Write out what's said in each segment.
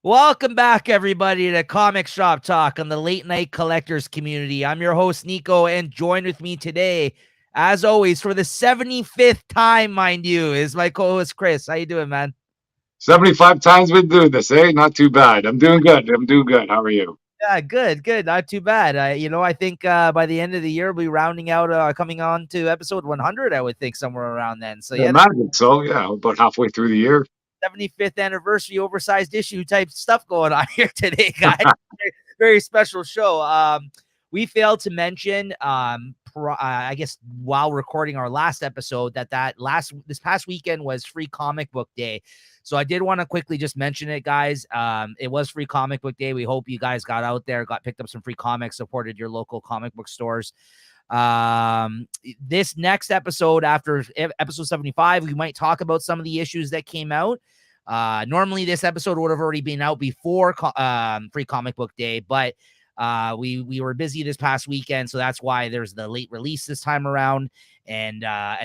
Welcome back, everybody, to Comic Shop Talk on the Late Night Collectors community. I'm your host, Nico, and joined with me today, as always, for the 75th time, mind you, is my co-host, Chris. How you doing, man? 75 times we've been doing this, eh? Not too bad. I'm doing good. How are you? Yeah, good. Not too bad. I think by the end of the year, we'll be rounding out, coming on to episode 100, I would think, somewhere around then. So, I yeah, imagine so. Yeah, about halfway through the year. 75th anniversary oversized issue type stuff going on here today, guys. Very special show. We failed to mention, I guess, while recording our last episode, this past weekend was Free Comic Book Day. So I did want to quickly just mention it, guys. It was Free Comic Book Day. We hope you guys got out there, picked up some free comics, supported your local comic book stores. This next episode, after episode 75, we might talk about some of the issues that came out. Normally this episode would have already been out before Free Comic Book Day, but we were busy this past weekend, so that's why there's the late release this time around, and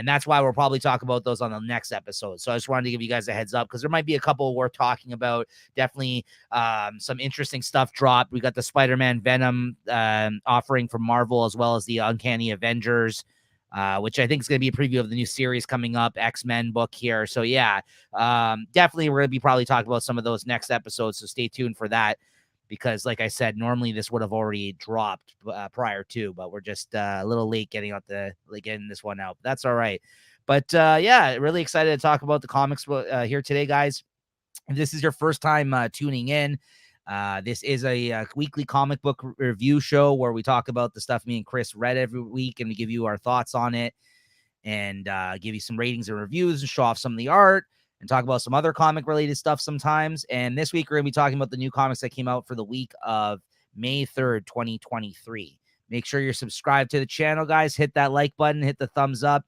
that's why we'll probably talk about those on the next episode. So I just wanted to give you guys a heads up because there might be a couple worth talking about. Definitely some interesting stuff dropped. We got the Spider-Man Venom offering from Marvel, as well as the Uncanny Avengers, which I think is going to be a preview of the new series coming up, X-Men book here. So yeah, definitely we're going to be probably talking about some of those next episodes. So stay tuned for that, because like I said, normally this would have already dropped prior to, but we're just a little late getting this one out. But that's all right. But yeah, really excited to talk about the comics here today, guys. If this is your first time tuning in, this is a weekly comic book review show where we talk about the stuff me and Chris read every week, and we give you our thoughts on it, and give you some ratings and reviews, and show off some of the art, and talk about some other comic related stuff sometimes. And this week we're going to be talking about the new comics that came out for the week of May 3rd, 2023. Make sure you're subscribed to the channel, guys. Hit that like button, hit the thumbs up.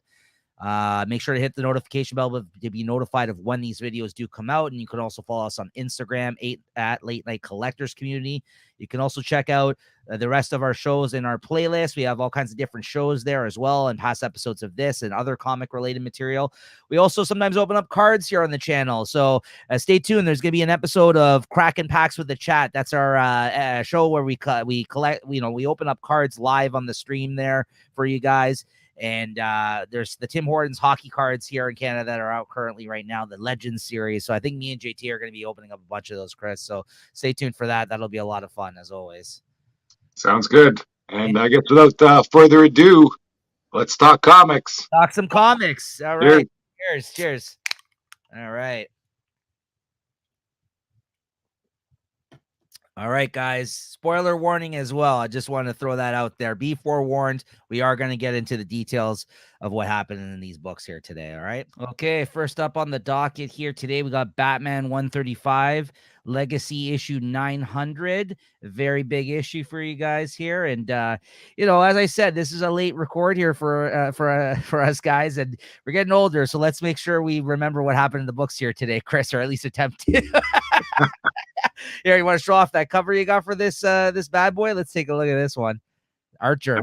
Make sure to hit the notification bell to be notified of when these videos do come out. And you can also follow us on Instagram at Late Night Collectors Community. You can also check out the rest of our shows in our playlist. We have all kinds of different shows there as well, and past episodes of this and other comic related material. We also sometimes open up cards here on the channel, so stay tuned. There's going to be an episode of Cracking Packs with the Chat. That's our show where we collect, we open up cards live on the stream there for you guys. And there's the Tim Hortons hockey cards here in Canada that are out currently right now, the Legends series. So I think me and JT are going to be opening up a bunch of those, Chris. So stay tuned for that. That'll be a lot of fun, as always. Sounds good. And I guess without further ado, let's talk comics. Talk some comics. All right. Cheers. All right. All right, guys. Spoiler warning as well. I just want to throw that out there. Be forewarned. We are going to get into the details of what happened in these books here today. All right. Okay. First up on the docket here today, we got Batman 135 Legacy issue 900. Very big issue for you guys here. And, as I said, this is a late record here for us guys, and we're getting older. So let's make sure we remember what happened in the books here today, Chris, or at least attempt to. Here, you want to show off that cover you got for this bad boy? Let's take a look at this one. Archer.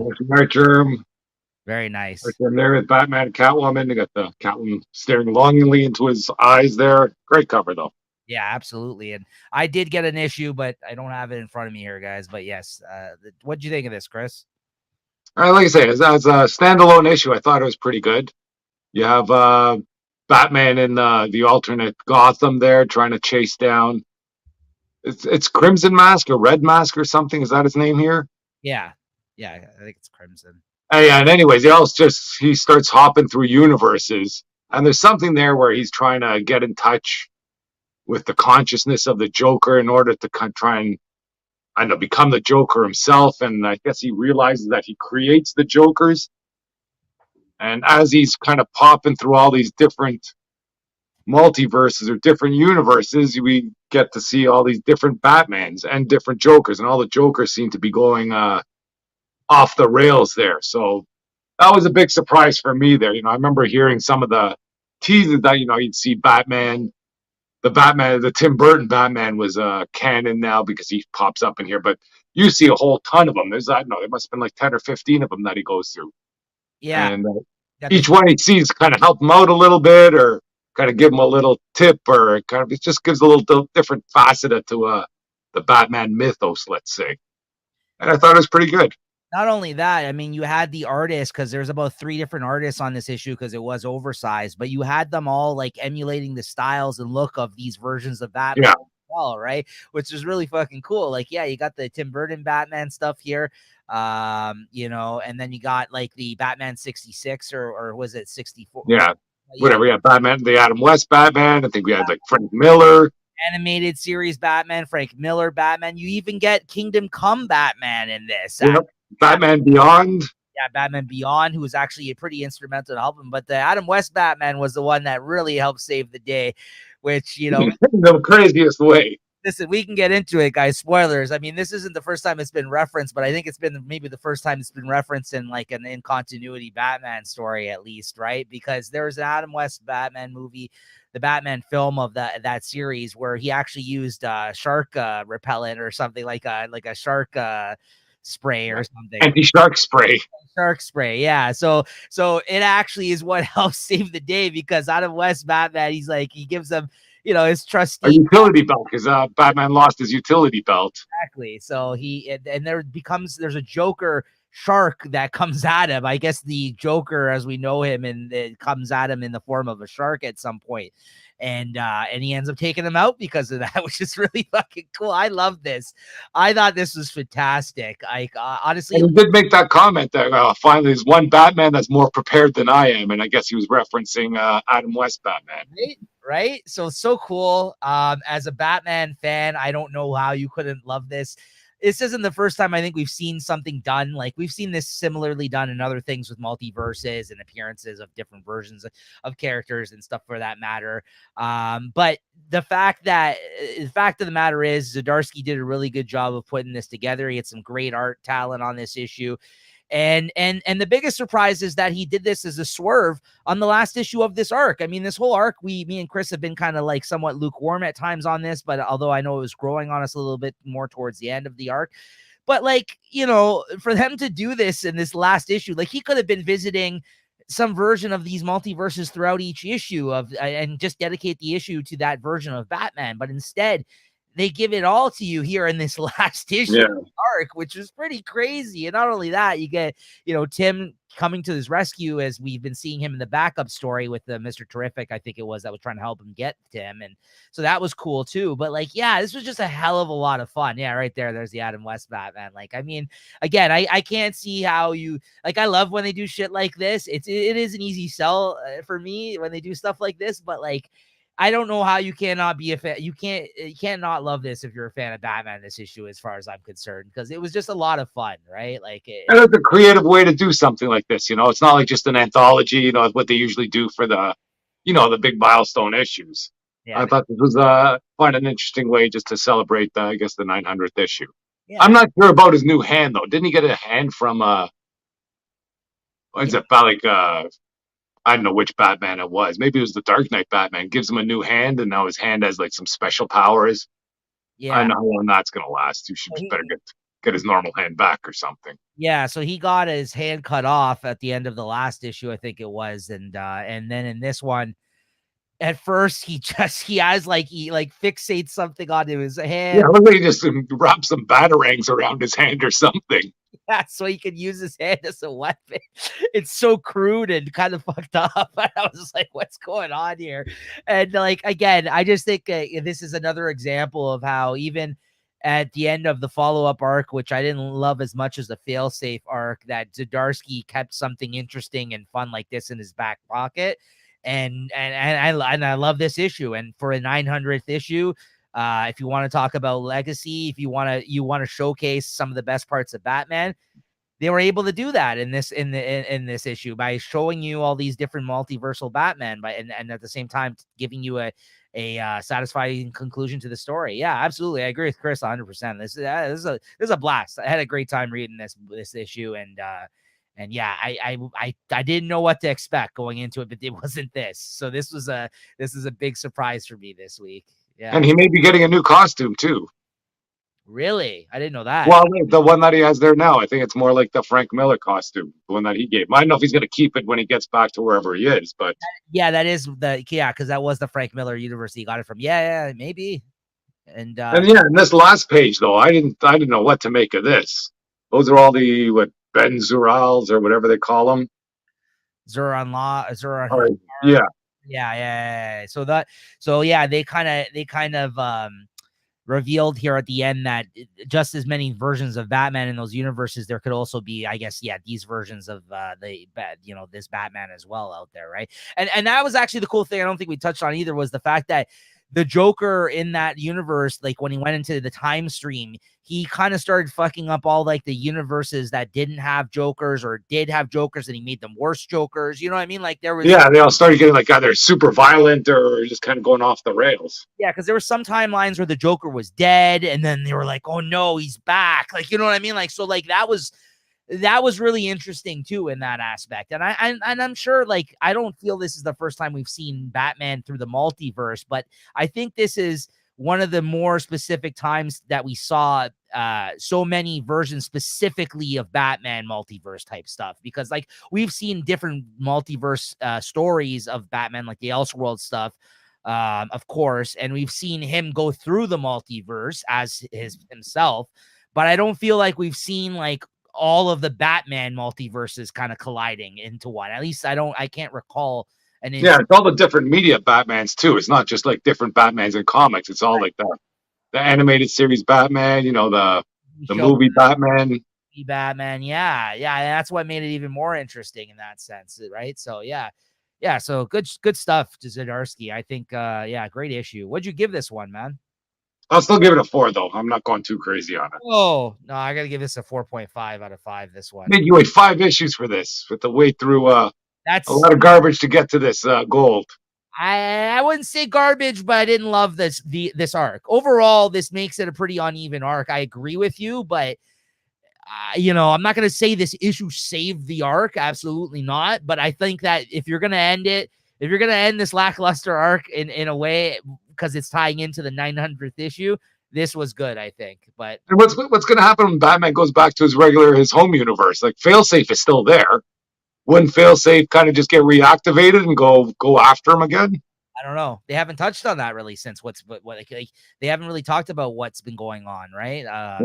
Very nice. Archer there with Batman and Catwoman. They got the Catwoman staring longingly into his eyes there. Great cover, though. Yeah, absolutely. And I did get an issue, but I don't have it in front of me here, guys. But yes, what did you think of this, Chris? All right, like I say, as a standalone issue, I thought it was pretty good. You have Batman in the alternate Gotham there trying to chase down. It's Crimson Mask or Red Mask or something. Is that his name here? Yeah, I think it's Crimson. And anyways, he starts hopping through universes, and there's something there where he's trying to get in touch with the consciousness of the Joker in order to try and become the Joker himself. And I guess he realizes that he creates the Jokers. And as he's kind of popping through all these different multiverses or different universes, we get to see all these different Batmans and different Jokers, and all the Jokers seem to be going off the rails there. So that was a big surprise for me there. I remember hearing some of the teases that you'd see the Tim Burton Batman was canon now because he pops up in here, but you see a whole ton of them. There must have been like 10 or 15 of them that he goes through. Yeah, and each one he sees kind of help him out a little bit, or kind of give him a little tip, or kind of it just gives a little different facet to the Batman mythos, let's say. And I thought it was pretty good. Not only that, I mean, you had the artists, because there's about 3 different artists on this issue because it was oversized, but you had them all like emulating the styles and look of these versions of Batman. Yeah. Well, right, which is really fucking cool. Like, yeah, you got the Tim Burton Batman stuff here, you know, and then you got like the Batman 66 or was it 64? Yeah. Yeah, Whatever. Yeah. Batman, the Adam West Batman. I think we had like Frank Miller. animated series Batman, Frank Miller Batman. You even get Kingdom Come Batman in this. Yep. Batman Beyond. Yeah, Batman Beyond, who was actually pretty instrumental to help him. But the Adam West Batman was the one that really helped save the day, which, you know, the craziest way. listen, we can get into it, guys. Spoilers. I mean, this isn't the first time it's been referenced, but I think it's been maybe the first time it's been referenced in like an in continuity Batman story, at least, right? Because there was an Adam West Batman movie, the Batman film of that series, where he actually used shark repellent or something like a shark spray or something. Anti-shark spray. Shark spray, yeah. So it actually is what helps save the day, because Adam West Batman, he's like, he gives them, you know, his trusty A utility belt, because Batman lost his utility belt. exactly. So and there's a Joker shark that comes at him. I guess the Joker, as we know him, and it comes at him in the form of a shark at some point. And he ends up taking him out because of that, which is really fucking cool. I love this. I thought this was fantastic. I honestly, and he did make that comment that finally there's one Batman that's more prepared than I am, and I guess he was referencing Adam West Batman. right? So cool. As a Batman fan, I don't know how you couldn't love this. This isn't the first time I think we've seen something done. Like, we've seen this similarly done in other things with multiverses and appearances of different versions of characters and stuff for that matter. But the fact of the matter is, Zdarsky did a really good job of putting this together. He had some great art talent on this issue. And the biggest surprise is that he did this as a swerve on the last issue of this arc. I mean, this whole arc, me and Chris have been kind of like somewhat lukewarm at times on this, but although I know it was growing on us a little bit more towards the end of the arc. But like, you know, for them to do this in this last issue, like, he could have been visiting some version of these multiverses throughout each issue of and just dedicate the issue to that version of Batman. But instead, they give it all to you here in this last issue arc, which is pretty crazy. And not only that, you get, you know, Tim coming to his rescue, as we've been seeing him in the backup story with the Mr. Terrific, I think it was, that was trying to help him get Tim. And so that was cool too. But like, yeah, this was just a hell of a lot of fun. Yeah, right there. There's the Adam West Batman. Like, I mean, again, I can't see how you, like, I love when they do shit like this. It is an easy sell for me when they do stuff like this, but like, I don't know how you cannot be a fan. You can't not love this if you're a fan of Batman this issue, as far as I'm concerned, because it was just a lot of fun, right? Like, and it's a creative way to do something like this. You know, it's not like just an anthology. You know, what they usually do for the, you know, the big milestone issues. Yeah, I thought this was quite an interesting way just to celebrate, I guess, the 900th issue. yeah. I'm not sure about his new hand though. Didn't he get a hand from what is it, like I don't know which Batman it was. Maybe it was the Dark Knight Batman. Gives him a new hand, and now his hand has like some special powers. Yeah. I know how long that's gonna last. You should just better get his normal hand back or something. Yeah, so he got his hand cut off at the end of the last issue, I think it was, and then in this one, at first he fixates something onto his hand. Yeah, look like he just wrapped some batarangs around his hand or something. Yeah, so he could use his hand as a weapon. It's so crude and kind of fucked up. I was just like, what's going on here? And like, again, I just think this is another example of how even at the end of the follow-up arc, which I didn't love as much as the failsafe arc, that Zdarsky kept something interesting and fun like this in his back pocket. And I love this issue. And for a 900th issue, if you want to talk about legacy, if you want to showcase some of the best parts of Batman, they were able to do that in this this issue by showing you all these different multiversal Batman, and at the same time giving you a satisfying conclusion to the story. Yeah, absolutely, I agree with Chris 100%. This is a blast. I had a great time reading this issue, and yeah, I didn't know what to expect going into it, but it wasn't this. So this is a big surprise for me this week. Yeah. And he may be getting a new costume too. Really? I didn't know that. Well, the one that he has there now, I think it's more like the Frank Miller costume, the one that he gave. I don't know if he's going to keep it when he gets back to wherever he is, but Yeah, that is because that was the Frank Miller University got it from. Yeah, maybe. And and yeah, in this last page though, I didn't know what to make of this. Those are all the what benzurals or whatever they call them. Zuran. All right. Yeah, Yeah. So yeah, they kind of revealed here at the end that just as many versions of Batman in those universes, there could also be, I guess, these versions of this Batman as well out there, right? And that was actually the cool thing. I don't think we touched on either was the fact that the Joker in that universe, like when he went into the time stream, he kind of started fucking up all like the universes that didn't have Jokers or did have Jokers, and he made them worse Jokers. You know what I mean? Like there was, yeah, they all started getting like either super violent or just kind of going off the rails. yeah, because there were some timelines where the Joker was dead, and then they were like, "Oh no, he's back!" Like, you know what I mean? Like, so like that was really interesting too in that aspect. And I'm sure, like, I don't feel this is the first time we've seen Batman through the multiverse, but I think this is one of the more specific times that we saw so many versions specifically of Batman multiverse type stuff, because like we've seen different multiverse stories of Batman, like the Elseworld stuff, of course, and we've seen him go through the multiverse as himself, but I don't feel like we've seen like all of the Batman multiverses kind of colliding into one. At least I can't recall an Yeah, it's all the different media Batmans too. It's not just like different Batmans in comics. It's all like the animated series Batman, the show movie Batman. Batman. Yeah. That's what made it even more interesting in that sense, right? So yeah. So good stuff to Zdarsky. I think great issue. What'd you give this one, man? I'll still give it a 4 though. I'm not going too crazy on it. Oh no, I gotta give this a 4.5 out of 5. This one. Made you wait 5 issues for this, with the wait through a That's lot of garbage to get to this gold. I wouldn't say garbage, but I didn't love this arc. Overall, this makes it a pretty uneven arc. I agree with you, but I'm not going to say this issue saved the arc. Absolutely not. But I think that if you're going to end this lackluster arc in a way, because it's tying into the 900th issue, this was good, I think. But And what's going to happen when Batman goes back to his home universe? Like Failsafe is still there. Wouldn't Failsafe kind of just get reactivated and go after him again? I don't know. They haven't touched on that really since what like they haven't really talked about what's been going on, right? Yeah.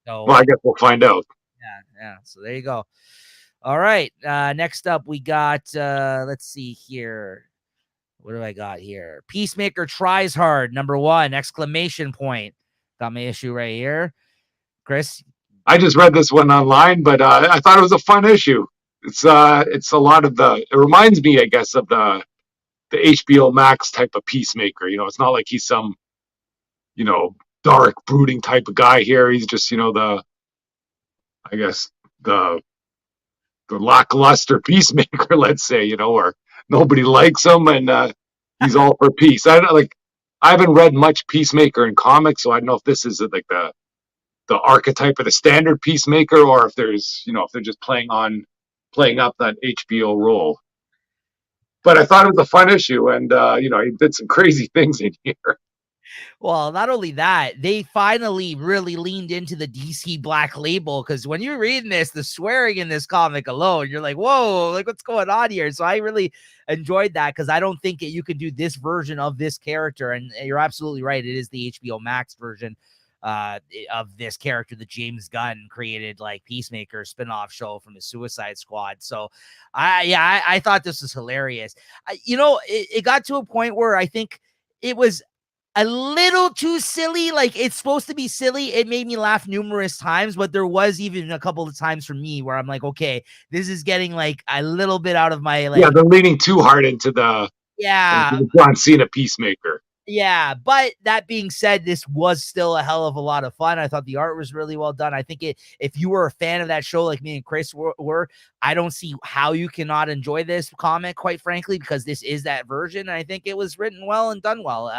So Well, I guess we'll find out. yeah. So there you go. All right. Next up, we got let's see here. What do I got here? Peacemaker tries hard. #1 exclamation point. Got my issue right here. Chris, I just read this one online, but I thought it was a fun issue. It's a lot of it reminds me, I guess, of the HBO Max type of Peacemaker. It's not like he's some, dark, brooding type of guy here. He's just, I guess the lackluster Peacemaker, let's say, where nobody likes him and he's all for peace. I don't like. I haven't read much Peacemaker in comics, so I don't know if this is like the archetype of the standard Peacemaker, or if there's, if they're just playing up that HBO role. But I thought it was a fun issue, and he did some crazy things in here. well, not only that, they finally really leaned into the DC Black Label, because when you're reading this, the swearing in this comic alone, you're like, whoa, like what's going on here? So I really enjoyed that, because I don't think you could do this version of this character. And you're absolutely right. It is the HBO Max version of this character that James Gunn created, like Peacemaker spinoff show from his Suicide Squad. So I thought this was hilarious. It got to a point where I think it was a little too silly. Like, it's supposed to be silly. It made me laugh numerous times, but there was even a couple of times for me where I'm like, okay, this is getting like a little bit out of my, like, Yeah, they're leaning too hard into the John Cena Peacemaker. Yeah, but that being said, this was still a hell of a lot of fun. I thought the art was really well done. I think if you were a fan of that show like me and Chris were, I don't see how you cannot enjoy this comic, quite frankly, because this is that version. And I think it was written well and done well.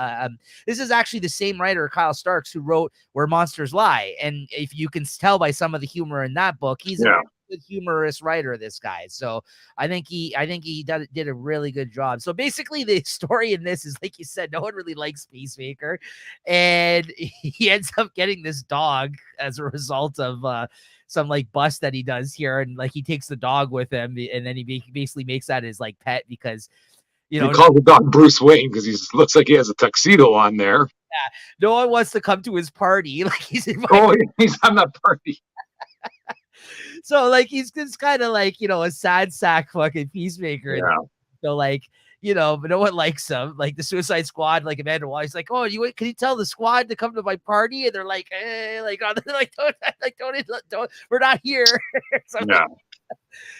This is actually the same writer, Kyle Starks, who wrote Where Monsters Lie. And if you can tell by some of the humor in that book, he's good humorous writer, this guy. So I think he did a really good job. So basically, the story in this is, like you said, no one really likes Peacemaker, and he ends up getting this dog as a result of some like bust that he does here, and like he takes the dog with him, and then he basically makes that his like pet because He calls the dog Bruce Wayne because he looks like he has a tuxedo on there. no one wants to come to his party. Like he's invited. Oh, he's on that party. So like he's just kind of like, a sad sack fucking Peacemaker. Yeah. So like, but no one likes him. Like the Suicide Squad, like Amanda Waller's like, oh, can you tell the squad to come to my party? And they're like, don't, we're not here. So, yeah.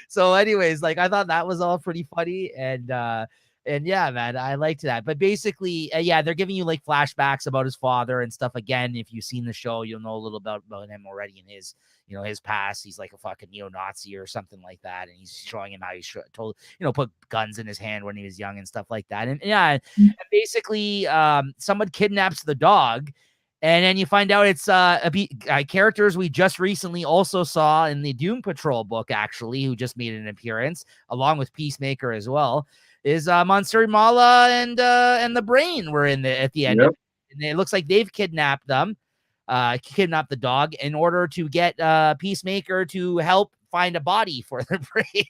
So anyways, like I thought that was all pretty funny. And yeah, man, I liked that. But basically, yeah, they're giving you like flashbacks about his father and stuff. Again, if you've seen the show, you'll know a little bit about him already in his, his past. He's like a fucking neo-Nazi or something like that. And he's showing him how he put guns in his hand when he was young and stuff like that. And yeah, and basically, someone kidnaps the dog. And then you find out it's characters we just recently also saw in the Doom Patrol book, actually, who just made an appearance, along with Peacemaker as well. Is Mansur Mala and the Brain were at the end. Yep. And it looks like they've kidnapped the dog in order to get Peacemaker to help find a body for the Brain.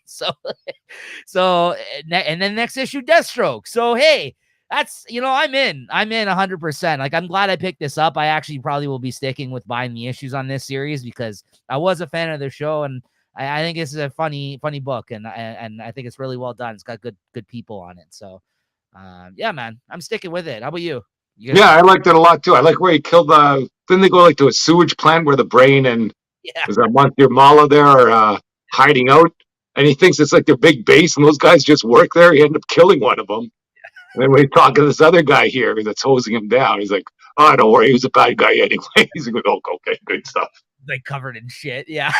And then next issue, Deathstroke. So hey, that's I'm in 100%. Like I'm glad I picked this up. I actually probably will be sticking with buying the issues on this series because I was a fan of the show, and I think this is a funny book, and I think it's really well done. It's got good people on it. So, yeah, man, I'm sticking with it. How about you? Yeah, I liked it a lot too. I like where he killed didn't they go like to a sewage plant where the Brain and was that Monsieur Mala there hiding out? And he thinks it's like their big base, and those guys just work there. He ended up killing one of them. Yeah. And then we're talking to this other guy here that's hosing him down. He's like, "Oh, don't worry, he was a bad guy anyway." He's like, "Oh, okay, good stuff." Like covered in shit. Yeah.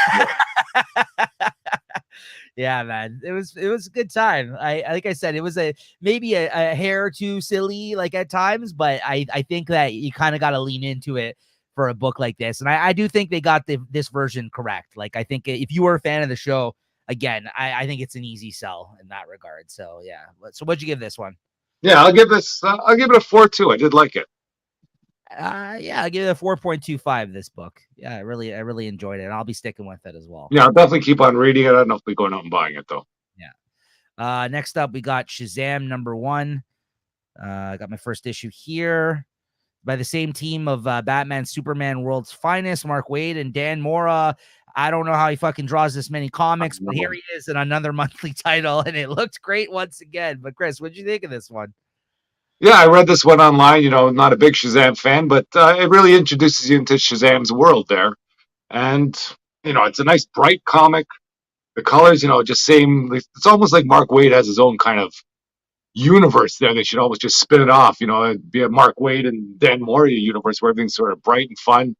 Yeah, man. It was a good time. Like I said, it was maybe a hair or too silly, like at times, but I think that you kind of got to lean into it for a book like this. And I do think they got this version correct. Like I think if you were a fan of the show, again, I think it's an easy sell in that regard. So yeah. So what'd you give this one? Yeah, I'll give it a 4.2. I did like it. Yeah, I'll give it a 4.25. This book. Yeah, I really enjoyed it, and I'll be sticking with it as well. Yeah, I'll definitely keep on reading it. I don't know if we're going out and buying it though. Yeah. Next up, we got Shazam #1. I got my first issue here by the same team of Batman, Superman, World's Finest, Mark Waid and Dan Mora. I don't know how he fucking draws this many comics, but here he is in another monthly title, and it looked great once again. But Chris, what'd you think of this one? Yeah, I read this one online. Not a big Shazam fan, but it really introduces you into Shazam's world there. And, it's a nice, bright comic. The colors, just same. It's almost like Mark Waid has his own kind of universe there. They should always just spin it off, it'd be a Mark Waid and Dan Mora universe where everything's sort of bright and fun.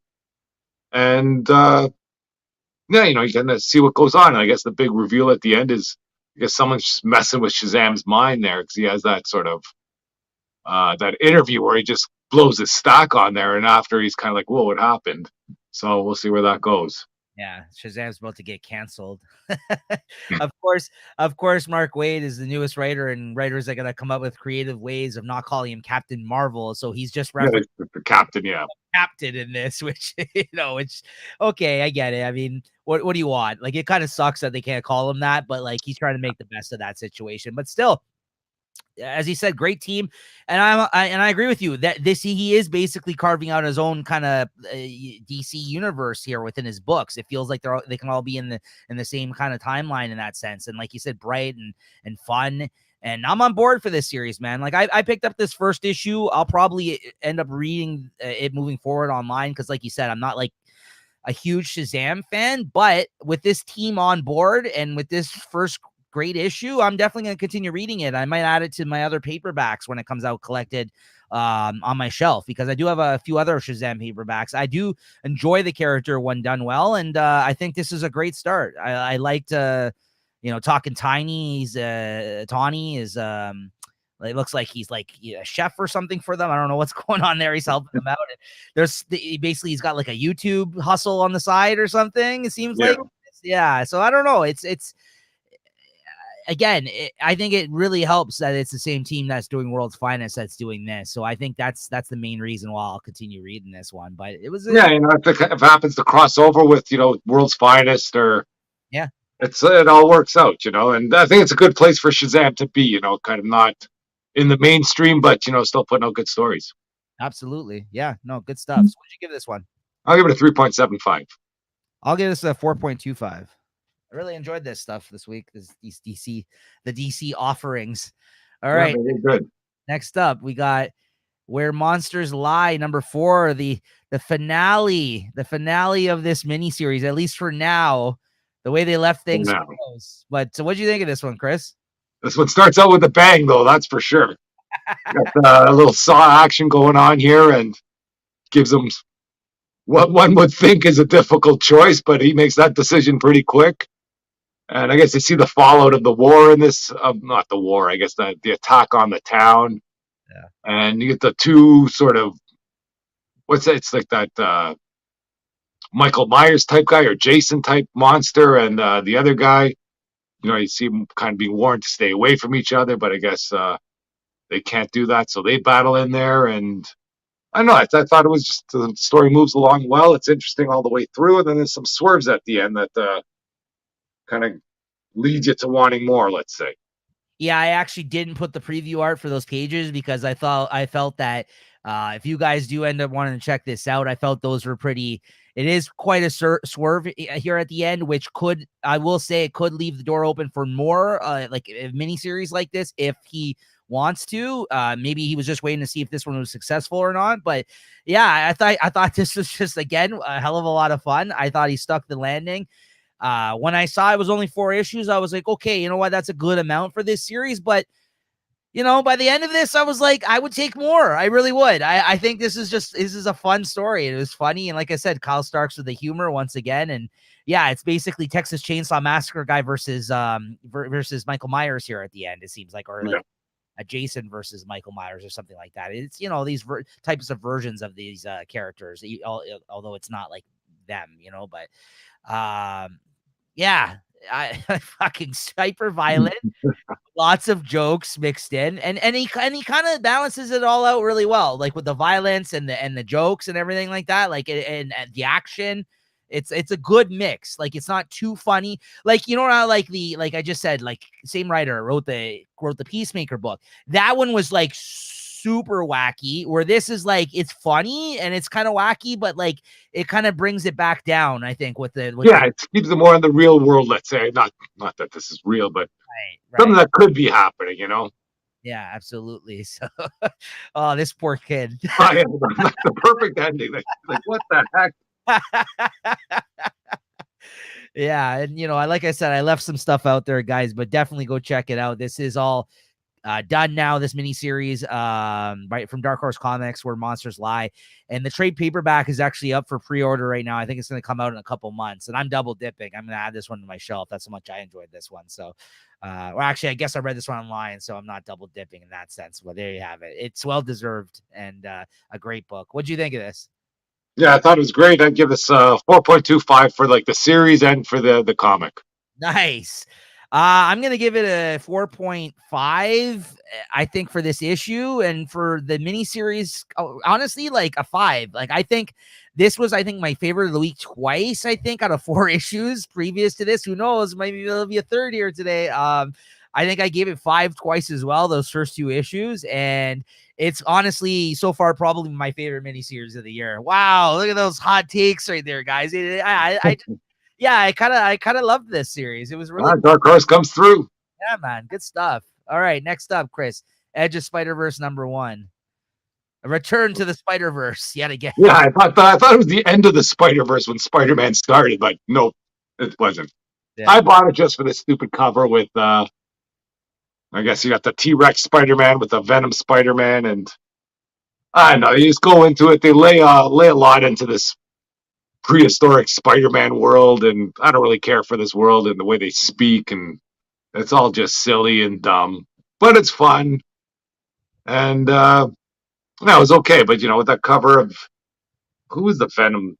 And, yeah, you kind of see what goes on. And I guess the big reveal at the end is, I guess someone's just messing with Shazam's mind there because he has that sort of that interview where he just blows his stack on there, and after he's kind of like, "Whoa, what happened?" So we'll see where that goes. Yeah, Shazam's about to get canceled. Of course, Mark Waid is the newest writer, and writers are gonna come up with creative ways of not calling him Captain Marvel. So he's just referencing the Captain, yeah, Captain in this, which which okay, I get it. I mean, what do you want? Like, it kind of sucks that they can't call him that, but like he's trying to make the best of that situation. But still, as he said, great team, and I agree with you that he is basically carving out his own kind of DC universe here within his books. It feels like they can all be in the same kind of timeline in that sense, and like you said, bright and fun. And I'm on board for this series, man. Like I picked up this first issue. I'll probably end up reading it moving forward online because, like you said, I'm not like a huge Shazam fan, but with this team on board and with this first great issue, I'm definitely going to continue reading it. I might add it to my other paperbacks when it comes out collected on my shelf, because I do have a few other Shazam paperbacks. I do enjoy the character when done well, and I think this is a great start. I liked Talking Tiny. He's Tawny is it looks like he's like a chef or something for them. I don't know what's going on there. He's helping them out. He's got like a YouTube hustle on the side or something, it seems like. Yeah, so I don't know. It's again, I think it really helps that it's the same team that's doing World's Finest that's doing this. So I think that's the main reason why I'll continue reading this one. But it was Yeah, if it happens to cross over with World's Finest, or yeah, it all works out, and I think it's a good place for Shazam to be, kind of not in the mainstream, but still putting out good stories. absolutely. Yeah, no, good stuff. So what'd you give this one? I'll give it a 3.75. I'll give this a 4.25. I really enjoyed this stuff this week. These the DC offerings. All Yeah, right. good. Next up, we got Where Monsters Lie, number 4, the finale of this miniseries, at least for now, the way they left things. But so what do you think of this one, Chris? This one starts out with a bang, though, that's for sure. Got a little Saw action going on here, and gives them what one would think is a difficult choice, but he makes that decision pretty quick. And I guess you see the fallout of the war in this, not the war, I guess the attack on the town. Yeah. And you get the two sort of, what's that? It's like that Michael Myers type guy or Jason type monster, and the other guy, you see them kind of being warned to stay away from each other, but I guess they can't do that, so they battle in there. And I don't know, I thought it was just, the story moves along well. It's interesting all the way through, and then there's some swerves at the end that kind of leads you to wanting more, let's say. Yeah, I actually didn't put the preview art for those pages because I felt that if you guys do end up wanting to check this out, I felt those were pretty. It is quite a swerve here at the end, which I will say, it could leave the door open for more like a miniseries like this if he wants to. Maybe he was just waiting to see if this one was successful or not. But yeah, I thought this was just, again, a hell of a lot of fun. I thought he stuck the landing. When I saw it was only 4 issues, I was like, okay, you know what? That's a good amount for this series. But, by the end of this, I was like, I would take more. I really would. I think this is a fun story. It was funny. And like I said, Kyle Starks with the humor once again. And yeah, it's basically Texas Chainsaw Massacre guy versus Michael Myers here at the end, it seems like, or like a Jason versus Michael Myers or something like that. It's, these types of versions of these characters, although it's not like them, but yeah, I fucking hyper violent, lots of jokes mixed in, and he kind of balances it all out really well, like with the violence and the jokes and everything like that, like and the action. It's a good mix. Like, it's not too funny. Like, how like I just said, like, same writer wrote the Peacemaker book. That one was like super wacky, where this is like, it's funny and it's kind of wacky, but like it kind of brings it back down, I think, it keeps it more in the real world, let's say. Not that this is real, but right. Something that could be happening, Yeah, absolutely. So oh, this poor kid. That's the perfect ending. Like what the heck? Yeah, and like I said, I left some stuff out there, guys, but definitely go check it out. This is all done now, this miniseries, right from Dark Horse Comics, Where Monsters Lie, and the trade paperback is actually up for pre-order right now. I think it's going to come out in a couple months, and I'm double dipping. I'm going to add this one to my shelf. That's how much I enjoyed this one. So, well, actually, I guess I read this one online, so I'm not double dipping in that sense. But there you have it. It's well deserved and a great book. What do you think of this? Yeah, I thought it was great. I'd give this 4.25 for like the series and for the comic. Nice. I'm going to give it a 4.5, I think, for this issue, and for the miniseries, honestly, like a 5. Like, I think this was, my favorite of the week twice, I think, out of 4 issues previous to this. Who knows? Maybe there'll be a third here today. I think I gave it 5 twice as well, those first 2 issues, and it's honestly so far probably my favorite miniseries of the year. Wow, look at those hot takes right there, guys. I kind of loved this series. It was really Dark Horse comes through. Yeah, man, good stuff. All right, next up, Chris, Edge of Spider-Verse #1, a return to the Spider-Verse yet again. Yeah, I thought it was the end of the Spider-Verse when Spider-Man started, but nope, it wasn't. Yeah. I bought it just for the stupid cover with I guess you got the T-Rex Spider-Man with the Venom Spider-Man, and I don't know, you just go into it. They lay a lot into this prehistoric Spider-Man world, and I don't really care for this world and the way they speak, and it's all just silly and dumb, but it's fun. And it was okay. But with that cover of, who was the Venom?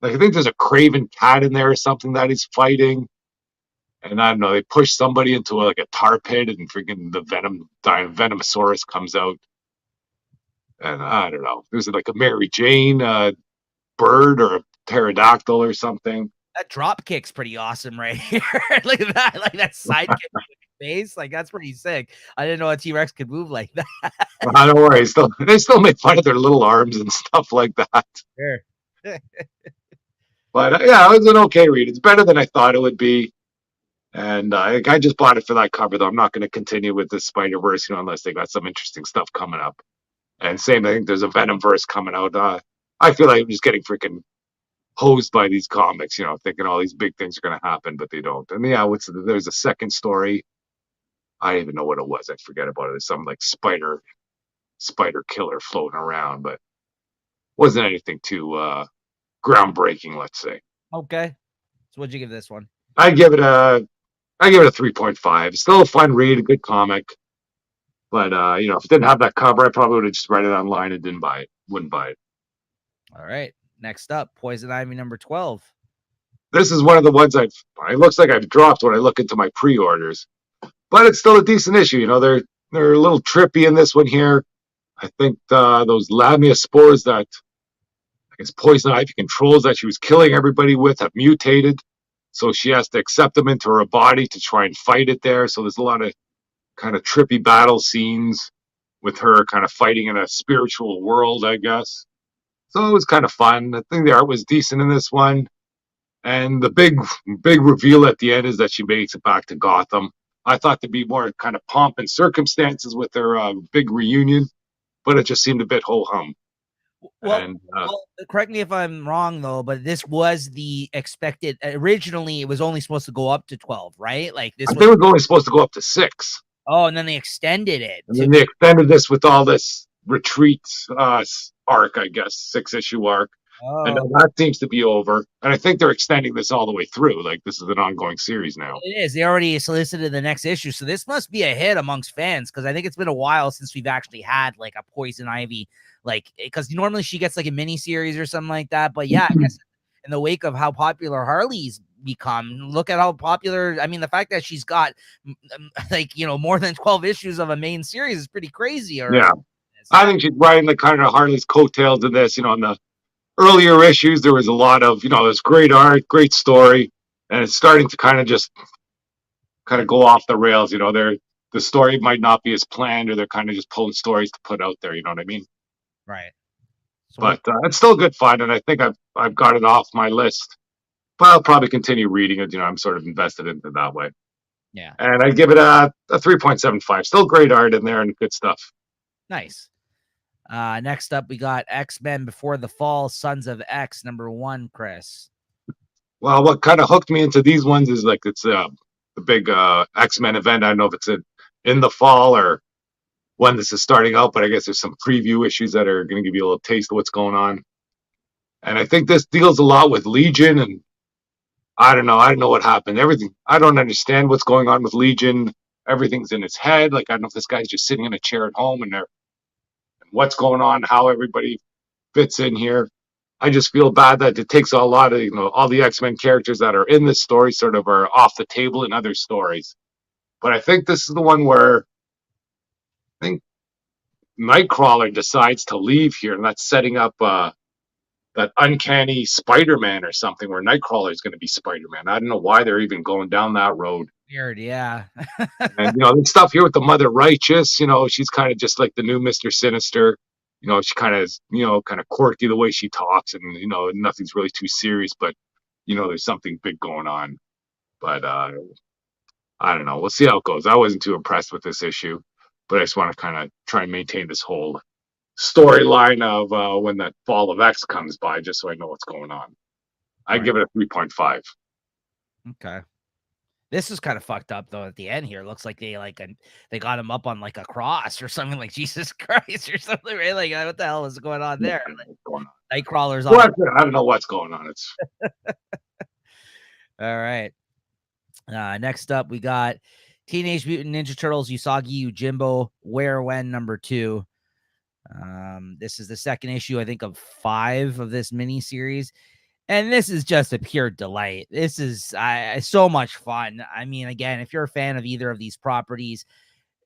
Like I think there's a craven cat in there or something that he's fighting. And I don't know, they push somebody into like a tar pit and freaking the Venomosaurus comes out. And I don't know, there's like a Mary Jane bird or a pterodactyl or something. That drop kick's pretty awesome right here. Look at that. Like that side kick to the face. Like that's pretty sick. I didn't know a T-Rex could move like that. I don't worry, they still make fun of their little arms and stuff like that. Sure. But yeah, it was an okay read. It's better than I thought it would be. And I just bought it for that cover, though. I'm not going to continue with the Spider Verse, unless they got some interesting stuff coming up. And same, I think there's a Venom verse coming out. I feel like I'm just getting freaking hosed by these comics, thinking all these big things are going to happen, but they don't. And yeah, there's a second story. I didn't even know what it was. I forget about it. There's some like spider killer floating around, but wasn't anything too groundbreaking, let's say. Okay. So what'd you give this one? I give it a 3.5. Still a fun read, a good comic. But if it didn't have that cover, I probably would have just read it online and wouldn't buy it. All right. Next up, Poison Ivy number 12. This is one of the ones it looks like I've dropped when I look into my pre-orders. But it's still a decent issue. They're a little trippy in this one here. I think those Lamia spores that I guess Poison Ivy controls that she was killing everybody with have mutated. So she has to accept them into her body to try and fight it there. So there's a lot of kind of trippy battle scenes with her kind of fighting in a spiritual world, I guess. So it was kind of fun. I think the art was decent in this one. And the big reveal at the end is that she makes it back to Gotham. I thought there'd be more kind of pomp and circumstances with their big reunion, but it just seemed a bit ho-hum. Well, correct me if I'm wrong, though, but this was the expected. Originally, it was only supposed to go up to 12, right? Like this. I think it was only supposed to go up to 6. Oh, and then they extended it. And then they extended this with all this retreat arc, I guess, 6-issue arc. Oh. And that seems to be over. And I think they're extending this all the way through. Like this is an ongoing series now. It is. They already solicited the next issue. So this must be a hit amongst fans because I think it's been a while since we've actually had like a Poison Ivy, like because normally she gets like a mini series or something like that. But yeah, I guess in the wake of how popular Harley's become, look at how popular. I mean, the fact that she's got like, more than 12 issues of a main series is pretty crazy. Yeah. I think she's riding the kind of Harley's coattails of this, in the earlier issues, there was a lot of, there's great art, great story, and it's starting to kind of go off the rails. The story might not be as planned, or they're kind of just pulling stories to put out there. You know what I mean? Right. So but it's still good fun, and I think I've got it off my list. But I'll probably continue reading it. I'm sort of invested into it that way. Yeah. And I'd give it a 3.75. Still great art in there and good stuff. Nice. Next up, we got X-Men Before the Fall, Sons of X, number 1, Chris. Well, what kind of hooked me into these ones is like it's the big X-Men event. I don't know if it's in the fall or when this is starting out, but I guess there's some preview issues that are going to give you a little taste of what's going on. And I think this deals a lot with Legion, and I don't know what happened. I don't understand what's going on with Legion. Everything's in his head. Like, I don't know if this guy's just sitting in a chair at home and what's going on, how everybody fits in here. I just feel bad that it takes a lot of, all the X-Men characters that are in this story sort of are off the table in other stories. But I think this is the one where I think Nightcrawler decides to leave here, and that's setting up that uncanny Spider-Man or something where Nightcrawler is going to be Spider-Man. I don't know why they're even going down that road. Weird, yeah. And, the stuff here with the Mother Righteous, she's kind of just like the new Mr. Sinister. She kind of is, kind of quirky the way she talks, and, nothing's really too serious, but, there's something big going on. But I don't know. We'll see how it goes. I wasn't too impressed with this issue, but I just want to kind of try and maintain this whole storyline of when that Fall of X comes by, just so I know what's going on. I give it a 3.5. Okay. This is kind of fucked up though. At the end here, it looks like they got him up on like a cross or something, like Jesus Christ or something, right? Like what the hell is going on there? Going on? Nightcrawler's on. I don't know what's going on. It's all right. Next up, we got Teenage Mutant Ninja Turtles Usagi Yojimbo Where When number 2. This is the second issue, I think, of 5 of this mini series. And this is just a pure delight. This is so much fun. I mean, again, if you're a fan of either of these properties,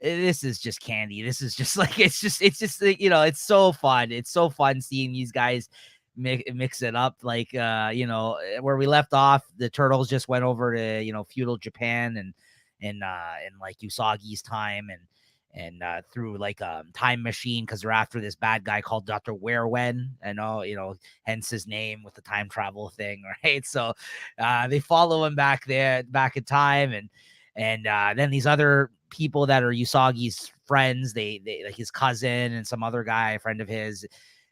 this is just candy. This is just like it's just it's so fun. It's so fun seeing these guys mix it up. Like where we left off, the turtles just went over to feudal Japan and in like Usagi's time and through like a time machine because they're after this bad guy called Dr. Werewen. I know, hence his name with the time travel thing, right? So they follow him back in time, and then these other people that are Usagi's friends, they like his cousin and some other guy, a friend of his,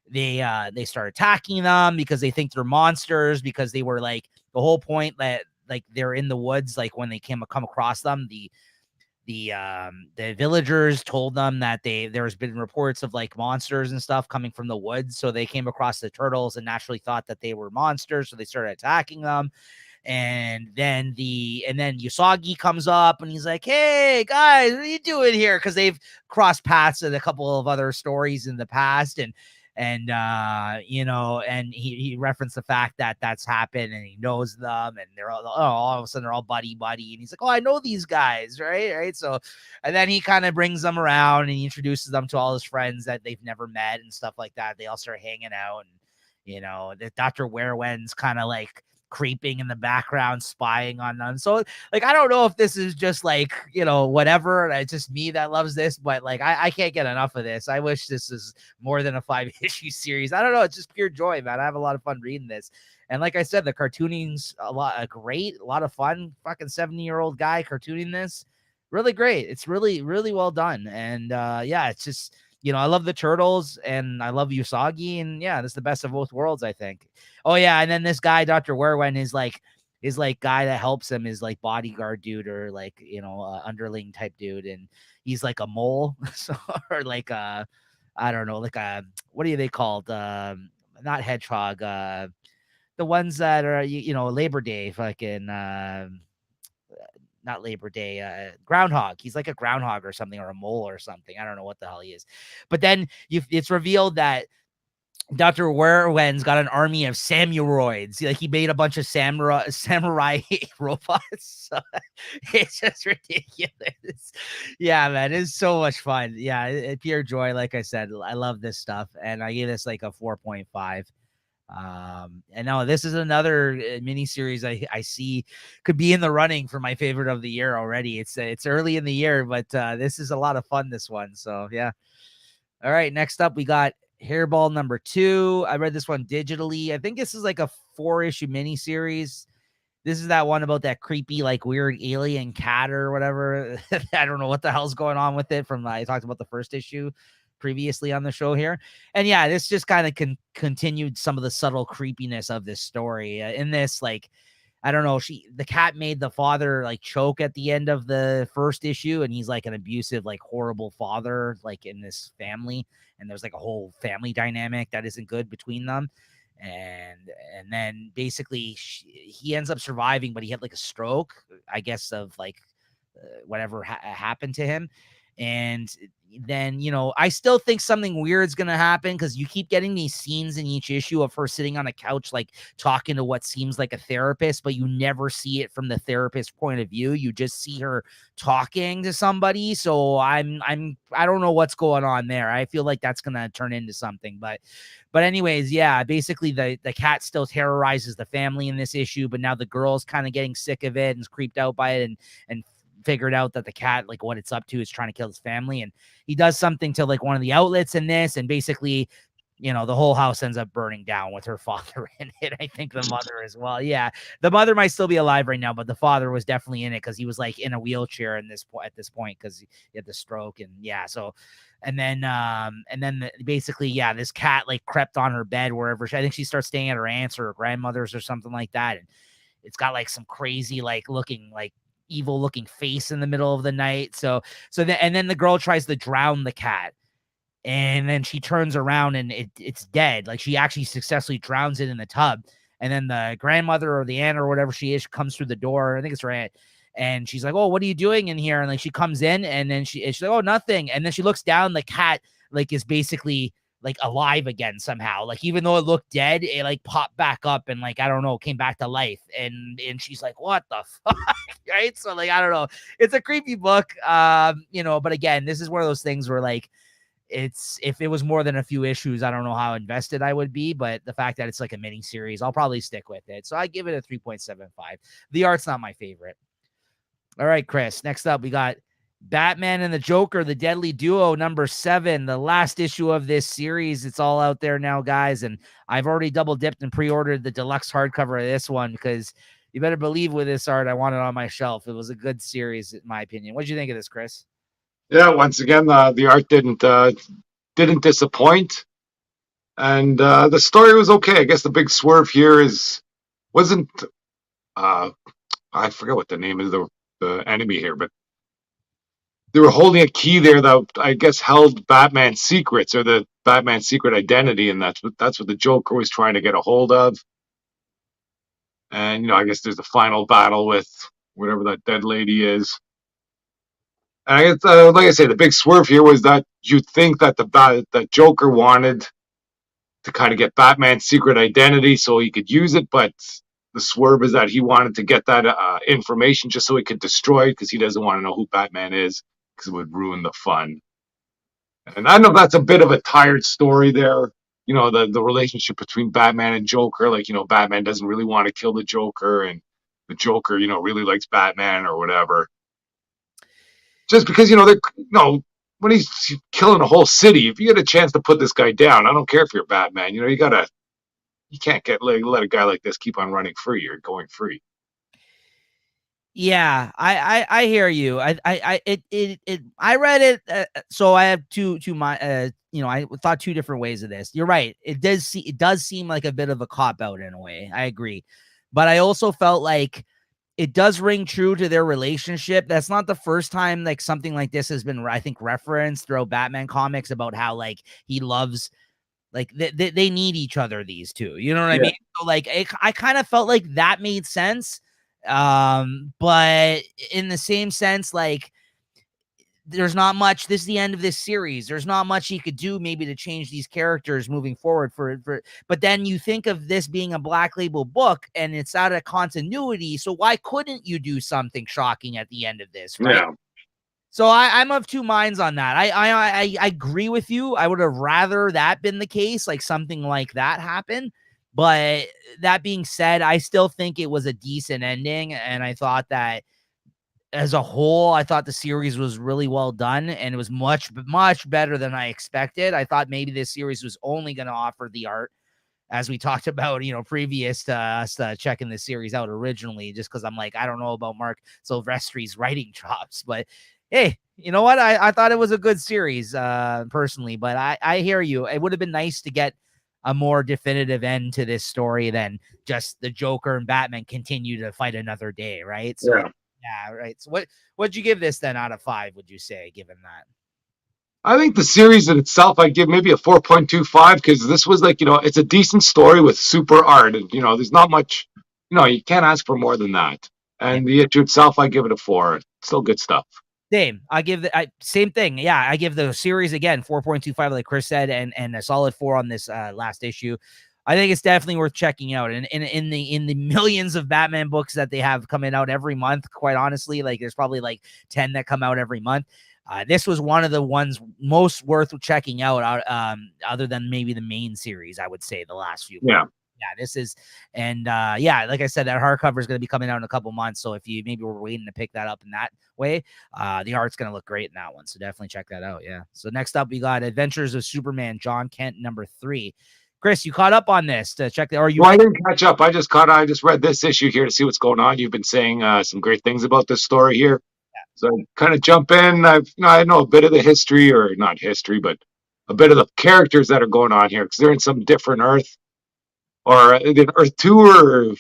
they start attacking them because they think they're monsters, because they were like the whole point that like they're in the woods, like when they come across them, the villagers told them that there's been reports of like monsters and stuff coming from the woods, so they came across the turtles and naturally thought that they were monsters, so they started attacking them. And then Usagi comes up and he's like, "Hey guys, what are you doing here?" Because they've crossed paths in a couple of other stories in the past, and he referenced the fact that that's happened, and he knows them, and they're all of a sudden they're all buddy, and he's like, "Oh, I know these guys, right?" So, and then he kind of brings them around and he introduces them to all his friends that they've never met and stuff like that. They all start hanging out, and the Dr. Werewen's kind of like creeping in the background, spying on them. So like, I don't know if this is just like, whatever. It's just me that loves this, but like, I can't get enough of this. I wish this is more than a 5-issue series. I don't know. It's just pure joy, man. I have a lot of fun reading this. And like I said, the cartooning's a lot of fun. Fucking 70-year-old guy cartooning this. Really great. It's really, really well done. And it's just, I love the turtles and I love Usagi, and this is the best of both worlds, I think. Oh yeah, and then this guy, Dr. Werewen, is like guy that helps him is like bodyguard dude or like underling type dude, and he's like a mole, so or like I don't know, like a what are they called? Not hedgehog, the ones that are Labor Day, fucking not Labor Day, groundhog. He's like a groundhog or something, or a mole or something. I don't know what the hell he is. But then it's revealed that Dr. Werewen's got an army of samuroids. Like he made a bunch of samurai robots. So it's just ridiculous. Yeah, man, it's so much fun. Yeah, pure joy. Like I said, I love this stuff, and I gave this like a 4.5. And now this is another mini series I see could be in the running for my favorite of the year already. It's early in the year, but this is a lot of fun, this one. So yeah. All right, next up we got Hairball number 2. I read this one digitally. I think this is like a 4-issue mini series. This is that one about that creepy, like weird alien cat or whatever. I don't know what the hell's going on with it. I talked about the first issue previously on the show here. And yeah, this just kind of continued some of the subtle creepiness of this story. In this, like, I don't know, the cat made the father like choke at the end of the first issue, and he's like an abusive, like horrible father, like in this family, and there's like a whole family dynamic that isn't good between them. And then basically he ends up surviving, but he had like a stroke, I guess, of like whatever happened to him. And then, I still think something weird's going to happen because you keep getting these scenes in each issue of her sitting on a couch, like talking to what seems like a therapist, but you never see it from the therapist's point of view. You just see her talking to somebody. So I don't know what's going on there. I feel like that's going to turn into something, but anyways, yeah, basically the cat still terrorizes the family in this issue, but now the girl's kind of getting sick of it and is creeped out by it and figured out that the cat, like what it's up to is trying to kill his family. And he does something to like one of the outlets in this. And basically, the whole house ends up burning down with her father in it. I think the mother as well. Yeah. The mother might still be alive right now, but the father was definitely in it because he was like in a wheelchair at this point because he had the stroke. And yeah. So, and then basically, yeah, this cat like crept on her bed wherever I think she starts staying at her aunt's or her grandmother's or something like that. And it's got like some crazy, like looking like evil looking face in the middle of the night. So then the girl tries to drown the cat, and then she turns around and it's dead. Like she actually successfully drowns it in the tub. And then the grandmother or the aunt or whatever she is comes through the door. I think it's her aunt. And she's like, "Oh, what are you doing in here?" And like she comes in and then she's like, "Oh, nothing." And then she looks down, the cat like is basically like alive again somehow. Like even though it looked dead, it like popped back up and like I don't know, came back to life. And she's like, "What the fuck?" Right? So like I don't know. It's a creepy book. But again, this is one of those things where like it's if it was more than a few issues, I don't know how invested I would be, but the fact that it's like a mini series, I'll probably stick with it. So I give it a 3.75. The art's not my favorite. All right, Chris. Next up, we got Batman and the Joker, the Deadly Duo, number 7, the last issue of this series. It's all out there now, guys. And I've already double dipped and pre-ordered the deluxe hardcover of this one because you better believe with this art, I want it on my shelf. It was a good series, in my opinion. What did you think of this, Chris? Yeah, once again, the art didn't disappoint, and the story was okay. I guess the big swerve here wasn't uh, I forget what the name is the enemy here, but they were holding a key there that I guess held Batman's secrets or the Batman's secret identity, and that's what the Joker was trying to get a hold of. And I guess there's the final battle with whatever that dead lady is. And I guess, like I say, the big swerve here was that you'd think that that Joker wanted to kind of get Batman's secret identity so he could use it, but the swerve is that he wanted to get that information just so he could destroy it because he doesn't want to know who Batman is because it would ruin the fun. And I know that's a bit of a tired story there. The relationship between Batman and Joker, like, Batman doesn't really want to kill the Joker, and the Joker, really likes Batman or whatever. Just because, when he's killing a whole city, if you get a chance to put this guy down, I don't care if you're Batman, you can't let a guy like this keep on running free or going free. Yeah, I hear you. I read it. So I have I thought two different ways of this. You're right. It does seem like a bit of a cop out in a way. I agree, but I also felt like it does ring true to their relationship. That's not the first time like something like this has been, I think, referenced throughout Batman comics about how like he loves. Like they need each other, these two. You know what I mean? So like I kind of felt like that made sense. But in the same sense, like there's not much. This is the end of this series. There's not much he could do maybe to change these characters moving forward. But then you think of this being a Black Label book and it's out of continuity. So why couldn't you do something shocking at the end of this? Right. Yeah. So I'm of two minds on that. I agree with you. I would have rather that been the case, like something like that happen. But that being said, I still think it was a decent ending. And I thought that as a whole, I thought the series was really well done and it was much, much better than I expected. I thought maybe this series was only going to offer the art, as we talked about, previous to us checking this series out originally, just because I'm like, I don't know about Mark Silvestri's writing chops, but hey, you know what? I thought it was a good series personally, but I hear you. It would have been nice to get a more definitive end to this story than just the Joker and Batman continue to fight another day, right? So yeah, right. So what'd you give this then out of 5, would you say, given that? I think the series in itself, I'd give maybe a 4.25 because this was like, it's a decent story with super art. And, there's not much, you can't ask for more than that. And the issue itself, I give it a 4. Still good stuff. Same. I give the same thing. Yeah, I give the series again 4.25, like Chris said, and a solid 4 on this last issue. I think it's definitely worth checking out. And in the millions of Batman books that they have coming out every month, quite honestly, like there's probably like 10 that come out every month. This was one of the ones most worth checking out, other than maybe the main series, I would say, the last few months. Yeah, this is, and like I said, that hardcover is going to be coming out in a couple months. So if you maybe were waiting to pick that up in that way, the art's going to look great in that one. So definitely check that out. Yeah. So next up, we got Adventures of Superman, John Kent, number 3. Chris, you caught up on this to check that? Or you? Well, I didn't catch up. I just read this issue here to see what's going on. You've been saying some great things about this story here. Yeah. So kind of jump in. I know a bit of the history, or not history, but a bit of the characters that are going on here because they're in some different Earth. Or in Earth 2, or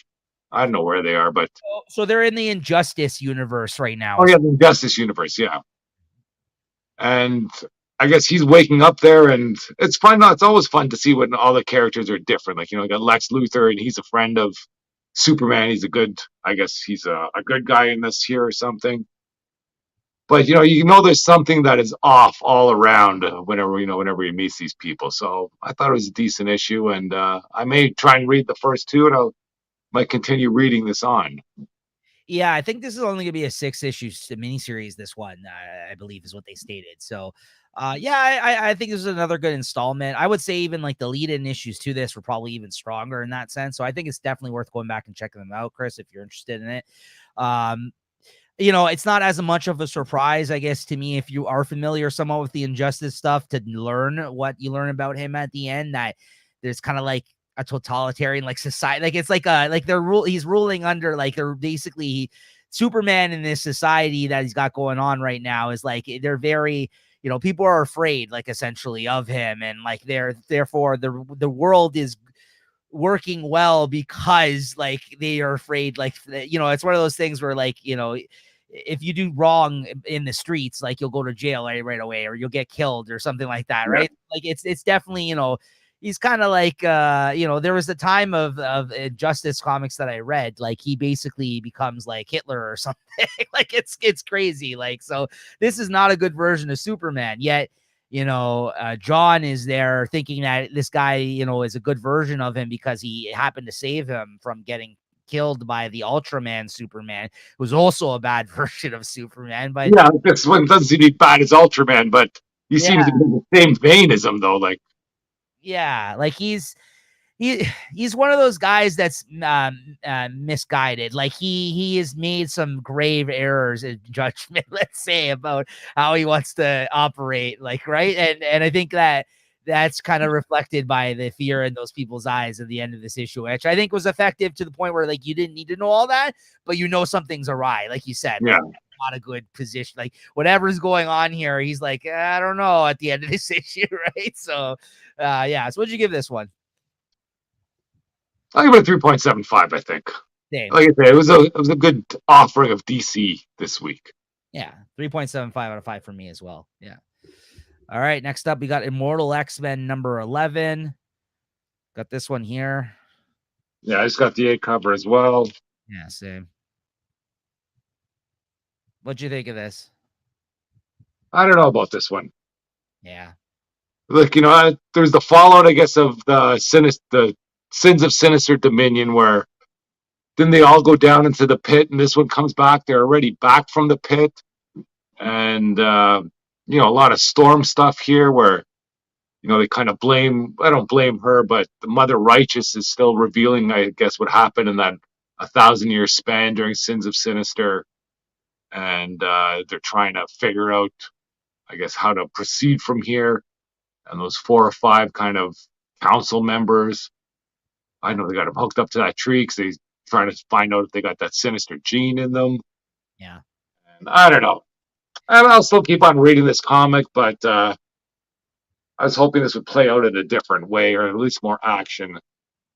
I don't know where they are, but so they're in the Injustice universe right now. Oh yeah, the Injustice universe, yeah. And I guess he's waking up there, and it's fun. It's always fun to see when all the characters are different. Like, you got Lex Luthor, and he's a friend of Superman. He's a good, I guess he's a good guy in this here or something. but there's something that is off all around whenever he meets these people. So I thought it was a decent issue, and I may try and read the first two, and I might continue reading this on. Yeah, I think this is only gonna be a 6-issue miniseries. This one, I believe, is what they stated. So, yeah, I think this is another good installment. I would say even like the lead-in issues to this were probably even stronger in that sense. So I think it's definitely worth going back and checking them out, Chris, if you're interested in it. Um, it's not as much of a surprise, I guess, to me, if you are familiar somewhat with the Injustice stuff, to learn what you learn about him at the end, that there's kind of like a totalitarian like society. Like it's like he's ruling under, like, they're basically Superman in this society that he's got going on right now is like, they're very, people are afraid, like, essentially, of him, and like therefore the world is working well because, like, they are afraid, like, it's one of those things where, like, if you do wrong in the streets, like, you'll go to jail right away, or you'll get killed or something like that, right? Like, it's definitely, he's kind of like, there was a time of Justice comics that I read, like, he basically becomes like Hitler or something. Like, it's crazy. Like, so this is not a good version of Superman, yet John is there thinking that this guy, is a good version of him because he happened to save him from getting killed by the Ultraman Superman, who's also a bad version of Superman. But Yeah, this one doesn't seem to be bad as Ultraman, but he seems yeah, to be in the same vein as him, though. Like, yeah, like he's one of those guys that's misguided. Like, he has made some grave errors in judgment, let's say, about how he wants to operate, like, right? And I think that's kind of reflected by the fear in those people's eyes at the end of this issue, which I think was effective to the point where, like, you didn't need to know all that, but something's awry, like you said. yeah. Like, not a good position, like, whatever's going on here, he's like, I don't know, at the end of this issue, right? So yeah, so what'd you give this one? I'll give it a 3.75, I think. Same. Like I said, it was a good offering of DC this week. Yeah, 3.75 out of 5 for me as well. Yeah. All right, next up we got Immortal X-Men number 11. Got this one here. Yeah, I just got the A cover as well. Yeah, same. What'd you think of this? I don't know about this one. Yeah. Like, there's the fallout, I guess, of the Sins of Sinister Dominion, where then they all go down into the pit, and this one comes back. They're already back from the pit, and a lot of Storm stuff here, where they kind of blame. I don't blame her, but the Mother Righteous is still revealing, I guess, what happened in that 1,000-year span during Sins of Sinister, and they're trying to figure out, I guess, how to proceed from here. And those 4 or 5 kind of council members, I know they got them hooked up to that tree because they're trying to find out if they got that sinister gene in them. Yeah. And I don't know. And I'll still keep on reading this comic, but I was hoping this would play out in a different way, or at least more action.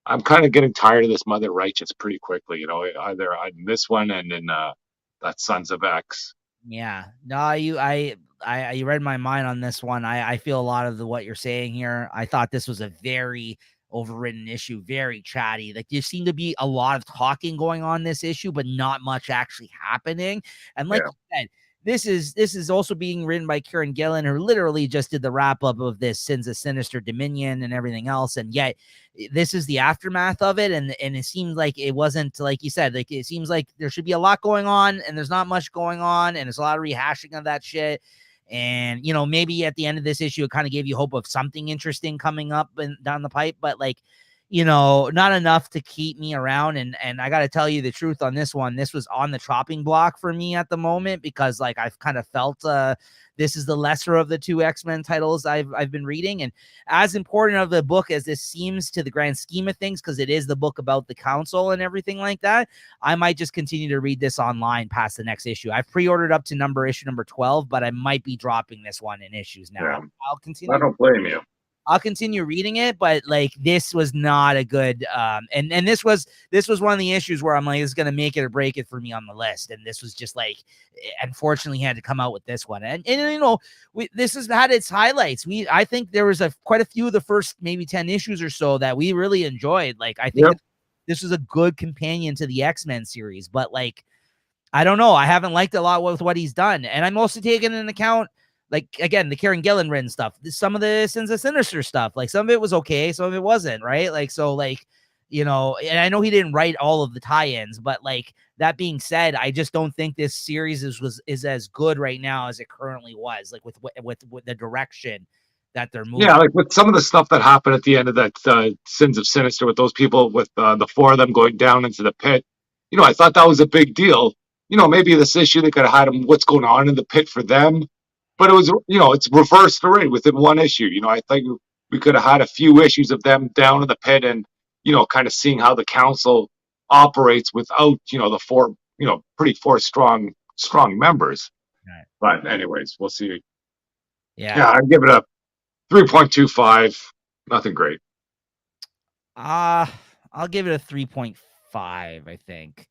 I'm kind of getting tired of this Mother Righteous pretty quickly, either in this one and in that Sons of X. Yeah. No, you read my mind on this one. I feel a lot of what you're saying here. I thought this was a very overwritten issue, very chatty. Like, there seemed to be a lot of talking going on this issue, but not much actually happening. And like you said, this is also being written by Kieran Gillen, who literally just did the wrap up of this Sins of Sinister Dominion and everything else. And yet this is the aftermath of it. And it seems like it wasn't, like you said, like, it seems like there should be a lot going on and there's not much going on. And there's a lot of rehashing of that shit. And, maybe at the end of this issue, it kind of gave you hope of something interesting coming up and down the pipe, but, like, not enough to keep me around. And I got to tell you the truth on this one. This was on the chopping block for me at the moment, because, like, I've kind of felt this is the lesser of the 2 X-Men titles I've been reading. And as important of the book as this seems to the grand scheme of things, because it is the book about the council and everything like that, I might just continue to read this online past the next issue. I've pre-ordered up to issue number 12, but I might be dropping this one in issues now. Yeah. I'll continue. I don't blame you. I'll continue reading it, but, like, this was not a good and this was one of the issues where I'm like, it's gonna make it or break it for me on the list. And this was just, like, unfortunately had to come out with this one. And this has had its highlights. I think there was quite a few of the first maybe 10 issues or so that we really enjoyed. Like, I think this was a good companion to the X-Men series, but, like, I don't know. I haven't liked a lot with what he's done. And I'm also taking into account, like, again, the Kieran Gillen written stuff, some of the Sins of Sinister stuff. Like, some of it was okay, some of it wasn't, right? Like, so, like, you know, and I know he didn't write all of the tie-ins, but like, that being said, I just don't think this series is as good right now as it currently was, like with the direction that they're moving. Yeah, like with some of the stuff that happened at the end of that Sins of Sinister with those people, with the four of them going down into the pit. I thought that was a big deal. Maybe this issue they could have had them, what's going on in the pit for them, but it was, it's reversed already within one issue. I think we could have had a few issues of them down in the pit and, kind of seeing how the council operates without, the four, four strong members. Right. But anyways, we'll see. Yeah, I'd give it a 3.25. Nothing great. I'll give it a 3.5, I think.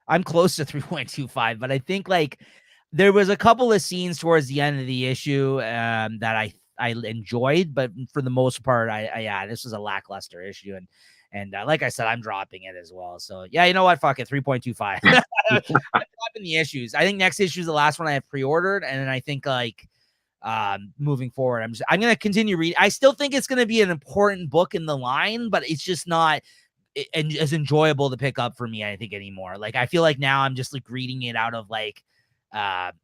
I'm close to 3.25, but I think like there was a couple of scenes towards the end of the issue that I enjoyed, but for the most part, I this was a lackluster issue, and like I said, I'm dropping it as well. So yeah, you know what? Fuck it, 3.25. I'm dropping the issues. I think next issue is the last one I have pre-ordered, and then I think like moving forward, I'm gonna continue reading. I still think it's gonna be an important book in the line, but it's just not as enjoyable to pick up for me, I think, anymore. Like, I feel like now I'm just like reading it out of like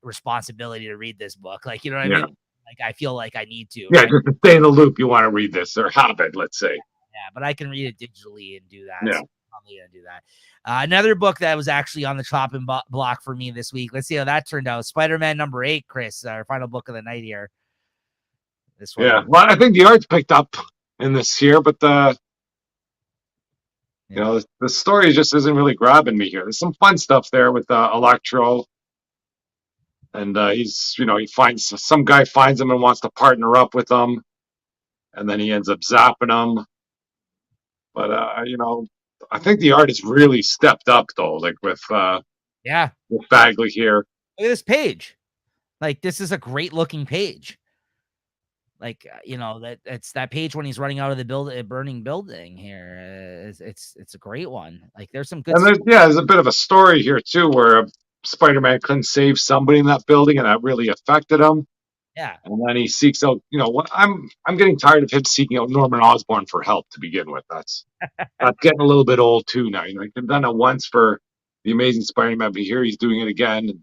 responsibility to read this book. Like, you know what I mean? Like, I feel like I need to. Yeah, right? Just to stay in the loop, you want to read this or have it, let's say. Yeah, but I can read it digitally and do that. Yeah. So I'm probably gonna do that. Another book that was actually on the chopping block for me this week. Let's see how that turned out. Spider-Man #8, Chris, our final book of the night here. This one. Yeah, well, I think the art's picked up in this here, but the story just isn't really grabbing me here. There's some fun stuff there with Electro, and he's, he finds some guy finds him and wants to partner up with him, and then he ends up zapping him. But I think the art has really stepped up though, like with Bagley here. Look at this page. Like, this is a great looking page. Like, it's that page when he's running out of the burning building here. It's a great one. Like, there's some good. And there's a bit of a story here too, where Spider-Man couldn't save somebody in that building, and that really affected him. Yeah. And then he seeks out. What I'm getting tired of him seeking out Norman Osborn for help to begin with. That's getting a little bit old too now. They've done it once for the Amazing Spider-Man, but here he's doing it again.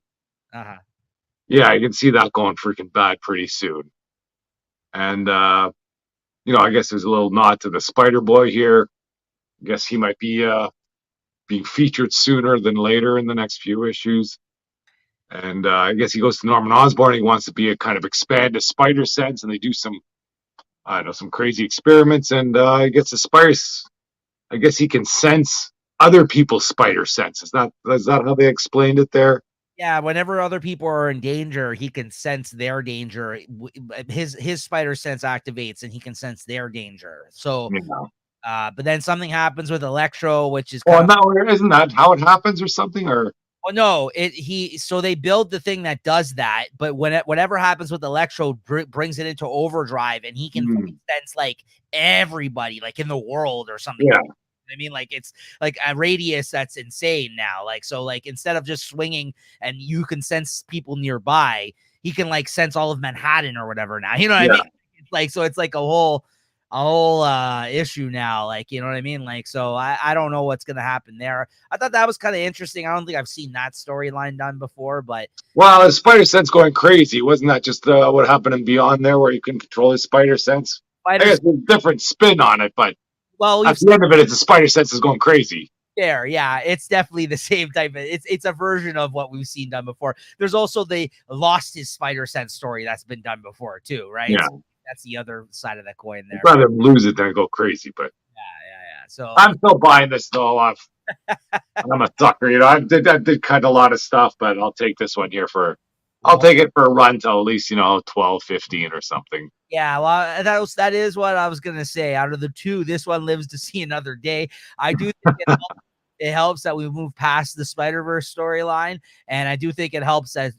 Yeah, you can see that going freaking bad pretty soon. And I guess there's a little nod to the Spider Boy here. I guess he might be being featured sooner than later in the next few issues. And I guess he goes to Norman Osborn. He wants to be a kind of expand his spider sense, and they do some crazy experiments. And he gets a spider. I guess he can sense other people's spider sense. Is that how they explained it there? Yeah, whenever other people are in danger, he can sense their danger. His spider sense activates, and he can sense their danger. So, but then something happens with Electro, which is isn't that how it happens or something? Or no, so they build the thing that does that, but whatever happens with Electro brings it into overdrive, and he can sense like everybody, like in the world or something. Yeah. I mean, like, it's like a radius that's insane now. Like, so like instead of just swinging and you can sense people nearby, he can like sense all of Manhattan or whatever now. You know what I mean? It's like, so it's like a whole issue now. Like, you know what I mean? Like, so I don't know what's gonna happen there. I thought that was kind of interesting. I don't think I've seen that storyline done before, but well, his spider sense going crazy. Wasn't that just what happened in Beyond there, where you couldn't control his spider sense? I guess there's a different spin on it, but well, at the end of it, it's the spider sense is going crazy. There, yeah, it's definitely the same type of. It's a version of what we've seen done before. There's also the lost his spider sense story that's been done before too, right? Yeah, so that's the other side of the coin there. I'd rather lose it than go crazy, but yeah. So I'm still buying this though. I'm a sucker, I did cut a lot of stuff, but I'll take this one here I'll take it for a run till at least 12, 15 or something. Yeah, well, that is what I was gonna say. Out of the two, this one lives to see another day. I do think it helps that we move past the Spider-Verse storyline, and I do think it helps that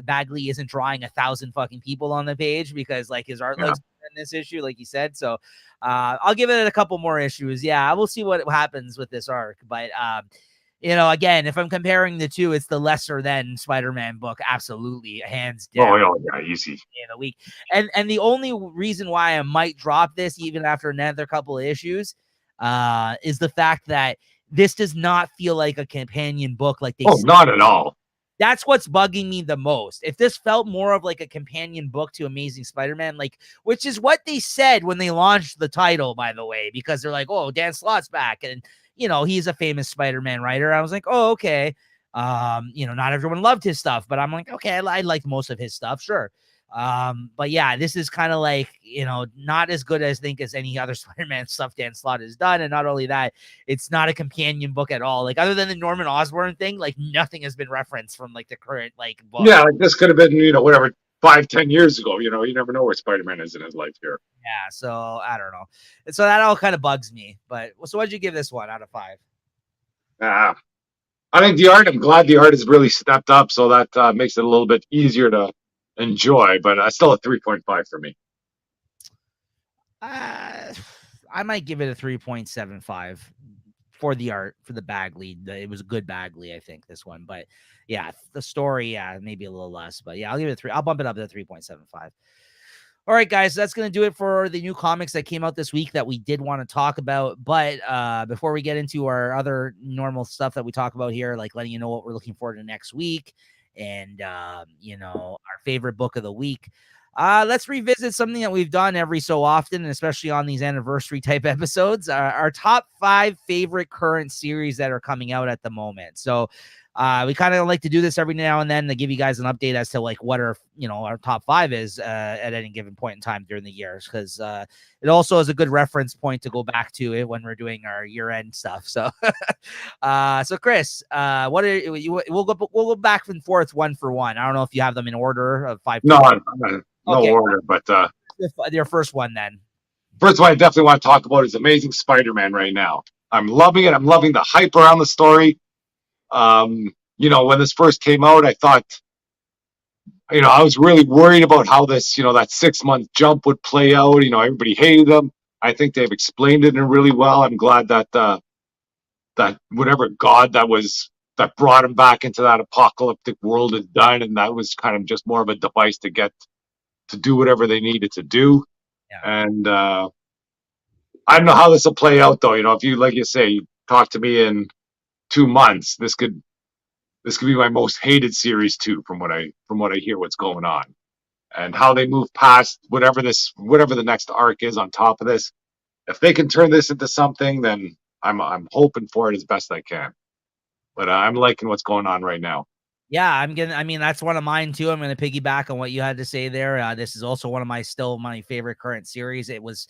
Bagley isn't drawing 1,000 fucking people on the page, because like his art looks in this issue, like you said. So I'll give it a couple more issues. Yeah, we'll see what happens with this arc, but you know, again, if I'm comparing the two, it's the lesser than Spider-Man book, absolutely, hands down. Oh, yeah, easy. In a week. And the only reason why I might drop this even after another couple of issues is the fact that this does not feel like a companion book like they Oh, not at all. That's what's bugging me the most. If this felt more of like a companion book to Amazing Spider-Man, like, which is what they said when they launched the title, by the way, because they're like, oh, Dan Slott's back. And, you know, he's a famous Spider-Man writer. I was like, oh, okay. You know, not everyone loved his stuff, but I'm like, okay, I liked most of his stuff. Sure. But yeah, this is kind of like, you know, not as good as think as any other Spider-Man stuff Dan Slott has done. And not only that, it's not a companion book at all. Like other than the Norman Osborn thing, like nothing has been referenced from like the current like book. Yeah, like this could have been, whatever, 5-10 years ago. You never know where Spider-Man is in his life here. Yeah, so I don't know. And so that all kind of bugs me. But so what'd you give this one out of 5? I think I'm glad the art has really stepped up, so that makes it a little bit easier to enjoy, but still a 3.5 for me. I might give it a 3.75 for the art, for the Bagley. It was a good Bagley, I think, this one. But yeah, the story, yeah, maybe a little less. But yeah, I'll give it a 3. I'll bump it up to 3.75. All right, guys, that's going to do it for the new comics that came out this week that we did want to talk about. But before we get into our other normal stuff that we talk about here, like letting you know what we're looking forward to next week and, you know, our favorite book of the week, let's revisit something that we've done every so often, and especially on these anniversary type episodes, our top 5 favorite current series that are coming out at the moment. So we kind of like to do this every now and then to give you guys an update as to like what our, you know, our top 5 is at any given point in time during the years, because it also is a good reference point to go back to it when we're doing our year-end stuff. So so Chris, what are you, we'll go back and forth one for one. I don't know if you have them in order of 5. No, no Okay. order, but Your first one then. first one I definitely want to talk about is Amazing Spider-Man right now. I'm loving it. I'm loving the hype around the story. When this first came out, I thought, I was really worried about how this, that 6-month jump would play out. Everybody hated them. I think they've explained it really well. I'm glad that that whatever god that brought him back into that apocalyptic world is done, and that was kind of just more of a device to get to do whatever they needed to do. Yeah. And I don't know how this will play out, though. If you, like you say, talk to me in 2 months, this could be my most hated series too, from what I hear what's going on, and how they move past whatever the next arc is on top of this. If they can turn this into something, then I'm hoping for it as best I can. But I'm liking what's going on right now. Yeah, I mean, that's one of mine too. I'm going to piggyback on what you had to say there. This is also one of my favorite current series. It was,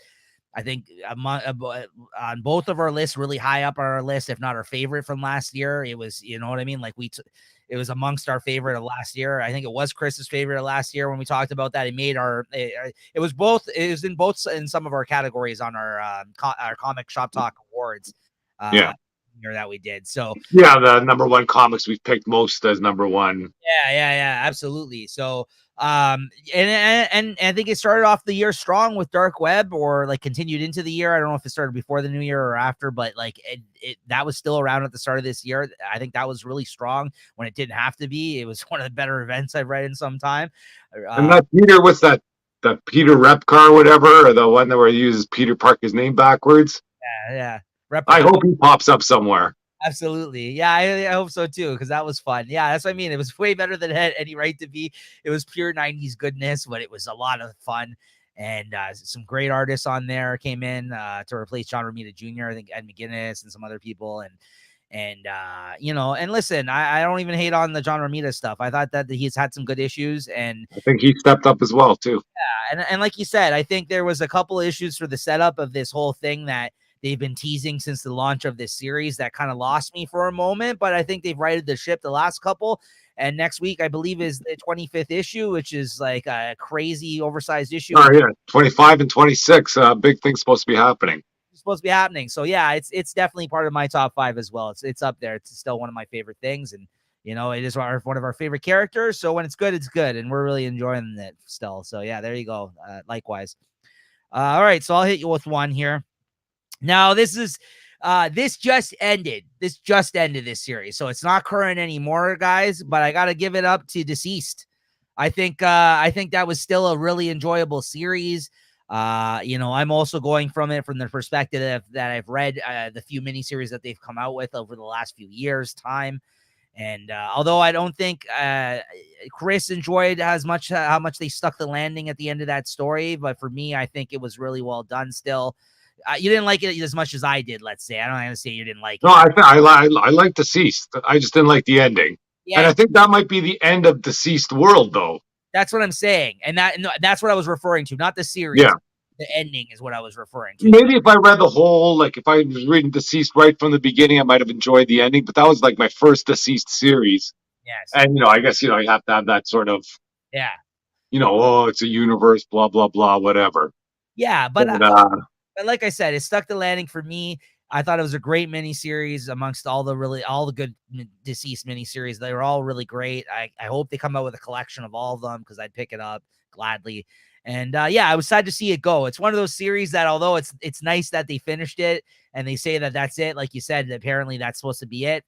I think, on both of our lists, really high up on our list, if not our favorite from last year. It was, you know what I mean? Like it was amongst our favorite of last year. I think it was Chris's favorite of last year when we talked about that. It made it was in some of our categories on our Comic Shop Talk Awards. Yeah. That we did. So yeah, the number one comics we've picked most as number one. Yeah, absolutely. So and I think it started off the year strong with Dark Web, or like continued into the year. I don't know if it started before the new year or after, but like it that was still around at the start of this year. I think that was really strong when it didn't have to be. It was one of the better events I've read in some time. And that Peter, what's that Peter Repcar or whatever, or the one that where he uses Peter Parker's name backwards? Yeah. I hope he pops up somewhere. Absolutely. Yeah, I hope so too, because that was fun. Yeah, that's what I mean. It was way better than it had any right to be. It was pure 90s goodness, but it was a lot of fun. And some great artists on there came in to replace John Romita Jr. I think Ed McGuinness and some other people. And listen, I don't even hate on the John Romita stuff. I thought that he's had some good issues, and I think he stepped up as well too. Yeah, and like you said, I think there was a couple issues for the setup of this whole thing that they've been teasing since the launch of this series that kind of lost me for a moment, but I think they've righted the ship the last couple. And next week, I believe, is the 25th issue, which is like a crazy oversized issue. Oh yeah, 25 and 26. Big thing's supposed to be happening. So yeah, it's definitely part of my top 5 as well. It's up there. It's still one of my favorite things, and it is one of our favorite characters. So when it's good, and we're really enjoying it still. So yeah, there you go. Likewise. All right, so I'll hit you with one here. Now, this is This just ended. This series, so it's not current anymore, guys. But I gotta give it up to Deceased. I think that was still a really enjoyable series. I'm also going from the perspective that I've read the few miniseries that they've come out with over the last few years' time. And although I don't think Chris enjoyed as much how much they stuck the landing at the end of that story, but for me, I think it was really well done still. You didn't like it as much as I did, let's say. I don't want to say you didn't like No, it. I like Deceased. I just didn't like the ending, and Yeah, I think that might be the end of Deceased World, though. that's what I'm saying. And that's what I was referring to, not the Yeah, series. The ending is what I was referring to. maybe if I read the whole, like if I was reading Deceased right from the beginning, I might have enjoyed the ending. But that was like my first Deceased series, Yes. and I guess you have to have that sort of Yeah. oh, it's a universe, blah blah blah, whatever. Yeah, but But but like I said, it stuck the landing for me. I thought it was a great miniseries amongst all the good Deceased miniseries. They were all really great. I hope they come out with a collection of all of them because I'd pick it up gladly. And I was sad to see it go. It's one of those series that although it's nice that they finished it and they say that that's it, like you said, apparently that's supposed to be it.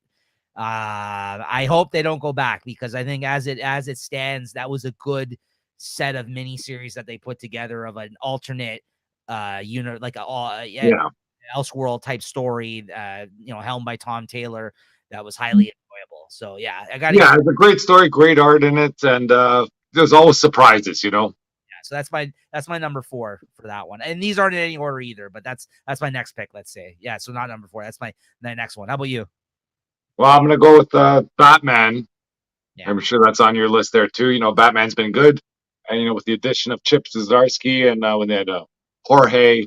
I hope they don't go back because I think as it stands, that was a good set of miniseries that they put together of an alternate like yeah, Elseworld type story, helmed by Tom Taylor, that was highly enjoyable. So yeah, I got to yeah, it's a great story, great art in it, and there's always surprises. so that's my number 4 for that one. And these aren't in any order either, but that's my next pick. Let's say, yeah. So not number 4. That's my next one. How about you? Well, I'm gonna go with Batman. Yeah. I'm sure that's on your list there too. Batman's been good, and with the addition of Chip Zdarsky and when they had Jorge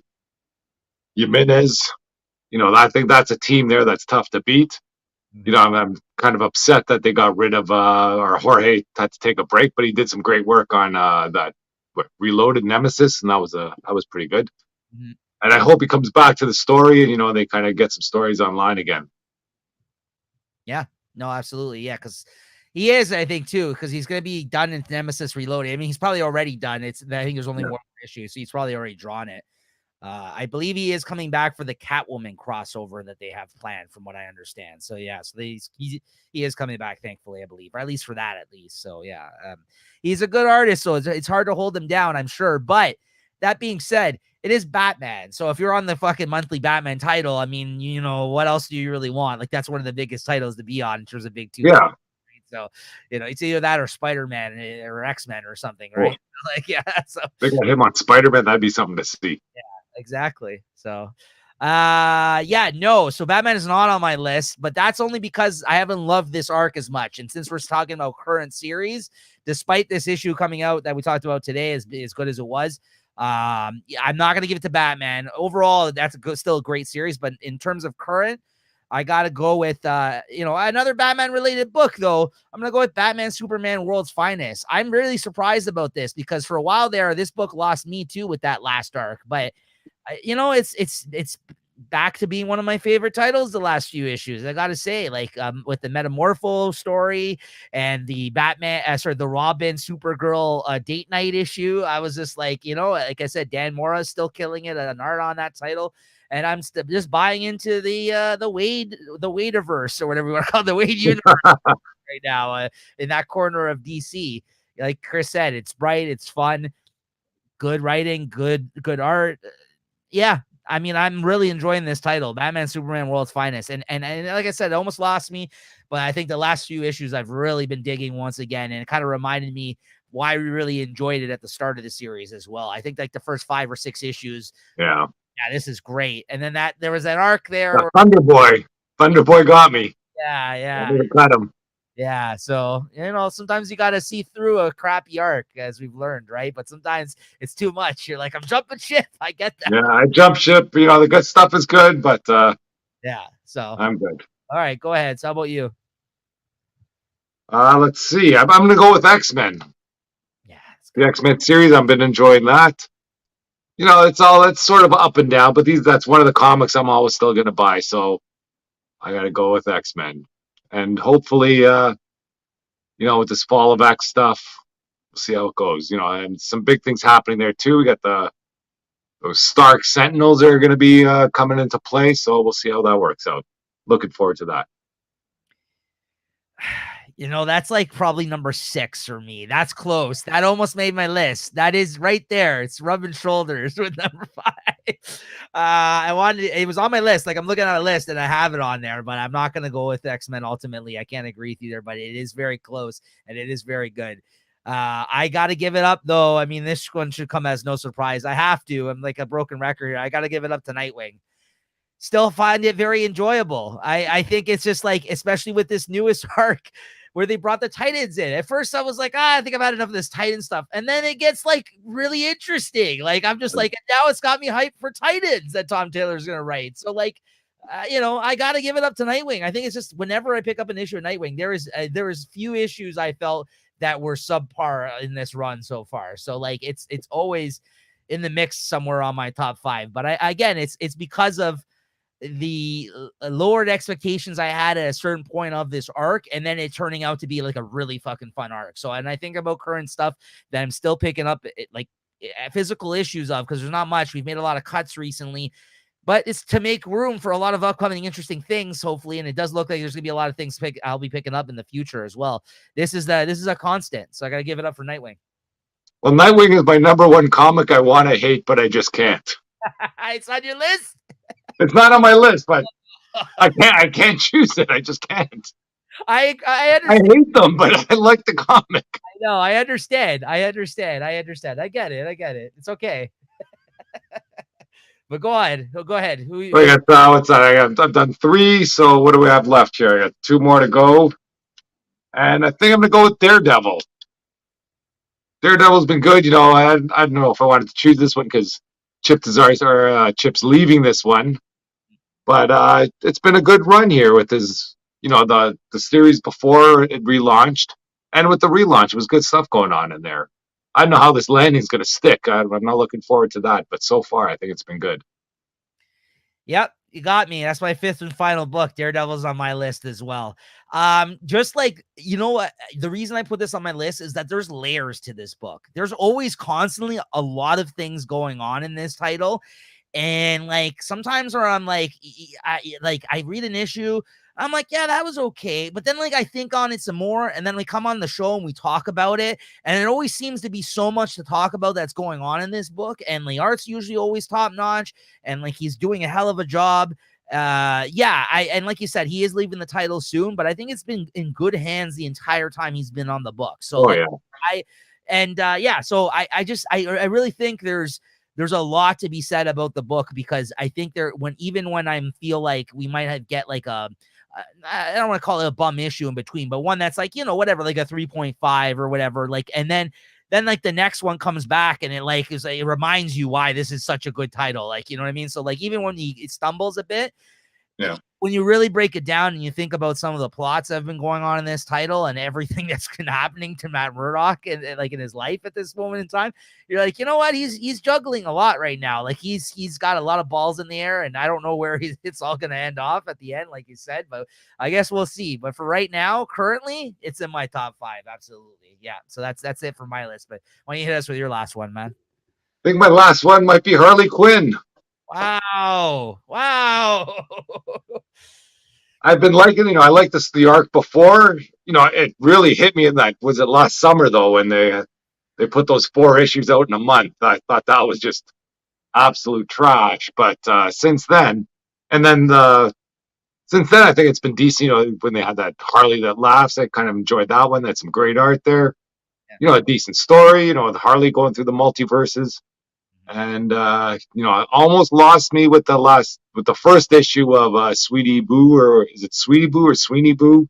Jimenez, I think that's a team there that's tough to beat. I'm kind of upset that they got rid of or Jorge had to take a break, but he did some great work on that Reloaded Nemesis, and that was pretty good. Mm-hmm. And I hope he comes back to the story, and they kind of get some stories online again. Yeah, no, absolutely. Yeah, because he is, I think, too, because he's going to be done in Nemesis Reloaded. I mean, he's probably already done. I think there's only one more issue, so he's probably already drawn it. I believe he is coming back for the Catwoman crossover that they have planned, from what I understand. So yeah, so he is coming back, thankfully, I believe, or at least for that, at least. So yeah, he's a good artist, so it's hard to hold him down, I'm sure. But that being said, it is Batman. So if you're on the fucking monthly Batman title, I mean, what else do you really want? Like that's one of the biggest titles to be on in terms of big two. Yeah. So, it's either that or Spider-Man or X-Men or something, right? Cool. Like, yeah. So they got him on Spider-Man. That'd be something to see. Yeah, exactly. So, no. So Batman is not on my list, but that's only because I haven't loved this arc as much. And since we're talking about current series, despite this issue coming out that we talked about today as good as it was, I'm not going to give it to Batman. Overall, that's still a great series, but in terms of current, I got to go with, another Batman related book, though. I'm going to go with Batman, Superman, World's Finest. I'm really surprised about this because for a while there, this book lost me too with that last arc, but it's back to being one of my favorite titles the last few issues. I got to say, like, with the Metamorpho story and the Batman, the Robin Supergirl date night issue, I was just like, like I said, Dan Mora is still killing it an art on that title. And I'm just buying into the Wadeverse or whatever you want to call it, the Wade universe right now in that corner of DC. Like Chris said, it's bright, it's fun, good writing, good art. Yeah, I mean, I'm really enjoying this title, Batman, Superman, World's Finest. And like I said, it almost lost me, but I think the last few issues I've really been digging once again, and it kind of reminded me why we really enjoyed it at the start of the series as well. I think like the first 5 or 6 issues. Yeah. Yeah, this is great. And then there was that arc there. Thunder Boy got me. Yeah. Got him. Yeah, so sometimes you got to see through a crappy arc, as we've learned, right? But sometimes it's too much. You're like, I'm jumping ship. I get that. Yeah, I jump ship. The good stuff is good, but yeah. So I'm good. All right, go ahead. So how about you? Let's see. I'm gonna go with X-Men. Yeah, the X-Men series. I've been enjoying that. It's sort of up and down, but that's one of the comics I'm always still gonna buy. So I gotta go with X-Men. And hopefully, with this Fall of X stuff, we'll see how it goes. And some big things happening there too. We got the those Stark Sentinels are going to be coming into play. So we'll see how that works out. Looking forward to that. You know, that's like probably number 6 for me. That's close. That almost made my list. That is right there. It's rubbing shoulders with number 5. It was on my list. Like I'm looking at a list and I have it on there, but I'm not going to go with X-Men ultimately. I can't agree with you there, but it is very close and it is very good. I got to give it up though. I mean, this one should come as no surprise. I have to. I'm like a broken record here. I got to give it up to Nightwing. Still find it very enjoyable. I think it's just like, especially with this newest arc where they brought the Titans in. At first I was like, I think I've had enough of this Titan stuff. And then it gets like really interesting. Like, I'm just like, now it's got me hyped for Titans that Tom Taylor's going to write. So like, you know, I got to give it up to Nightwing. I think it's just whenever I pick up an issue of Nightwing, there is few issues I felt that were subpar in this run so far. So like, it's always in the mix somewhere on my top 5. But again, it's because of the lowered expectations I had at a certain point of this arc, and then it turning out to be like a really fucking fun arc. So, and I think about current stuff that I'm still picking up, like physical issues of, because there's not much. We've made a lot of cuts recently, but it's to make room for a lot of upcoming interesting things, hopefully. And it does look like there's gonna be a lot of things I'll be picking up in the future as well. This is a constant, so I gotta give it up for Nightwing. Well, Nightwing is my number 1 comic I want to hate, but I just can't. It's on your list. It's not on my list, but I can't choose it. I just can't. I understand. I hate them, but I like the comic. No, I understand. I get it. It's okay. But go ahead. Go ahead. I've done 3. So what do we have left here? I got 2 more to go, and I think I'm gonna go with Daredevil. Daredevil's been good. You know, I don't know if I wanted to choose this one because Chip's leaving this one, but it's been a good run here with his, you know, the series before it relaunched, and with the relaunch, it was good stuff going on in there. I don't know how this landing's going to stick. I'm not looking forward to that, but so far, I think it's been good. Yep, you got me. That's my 5th and final book. Daredevil's on my list as well. Just like, you know what? The reason I put this on my list is that there's layers to this book. There's always constantly a lot of things going on in this title. And like sometimes where I'm like, I read an issue, I'm like, yeah, that was okay. But then like I think on it some more, and then we come on the show and we talk about it. And it always seems to be so much to talk about that's going on in this book. And the art's usually always top notch, and like he's doing a hell of a job. And like you said, he is leaving the title soon, but I think it's been in good hands the entire time he's been on the book. So so I really think there's a lot to be said about the book, because I think when I feel like we might have get like I don't want to call it a bum issue in between, but one that's like, you know, whatever, like a 3.5 or whatever, like, and then like the next one comes back and it reminds you why this is such a good title. Like, you know what I mean? So like, even when it stumbles a bit, yeah, when you really break it down and you think about some of the plots that have been going on in this title and everything that's been happening to Matt Murdock and like in his life at this moment in time, you're like, you know what? He's juggling a lot right now. Like he's got a lot of balls in the air, and I don't know where it's all going to end off at the end, like you said, but I guess we'll see. But for right now, currently, it's in my top 5. Absolutely. Yeah. So that's it for my list. But why don't you hit us with your last one, man? I think my last one might be Harley Quinn. Wow. I've been liking, you know, I liked the arc before. You know, it really hit me in that, was it last summer though, when they put those 4 issues out in a month. I thought that was just absolute trash. But since then, I think it's been decent. You know, when they had that Harley That Laughs, I kind of enjoyed that one. That's some great art there. Yeah. You know, a decent story. You know, with Harley going through the multiverses. And you know, it almost lost me with the first issue of Sweetie Boo, or is it Sweetie Boo or Sweeney Boo?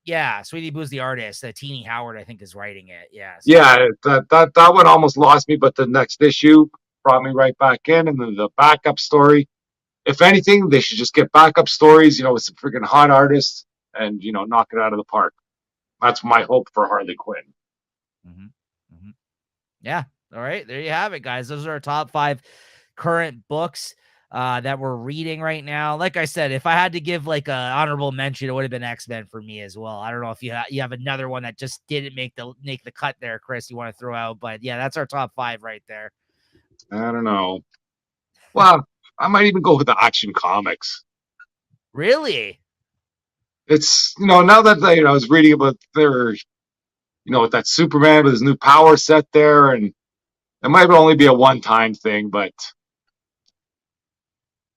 Yeah, Sweetie Boo's the artist. Teeny Howard, I think, is writing it. Yeah. So. Yeah, that one almost lost me, but the next issue brought me right back in, and then the backup story. If anything, they should just get backup stories, you know, with some freaking hot artists, and you know, knock it out of the park. That's my hope for Harley Quinn. Mm-hmm. Yeah. All right, there you have it, guys. Those are our top 5 current books that we're reading right now. Like I said, if I had to give like an honorable mention, it would have been X-Men for me as well. I don't know if you have another one that just didn't make the cut there, Chris, you want to throw out, but yeah, that's our top 5 right there. I don't know. Well, I might even go with the Action Comics. Really? It's, now that I was reading about their, with that Superman with his new power set there, and it might only be a one-time thing, but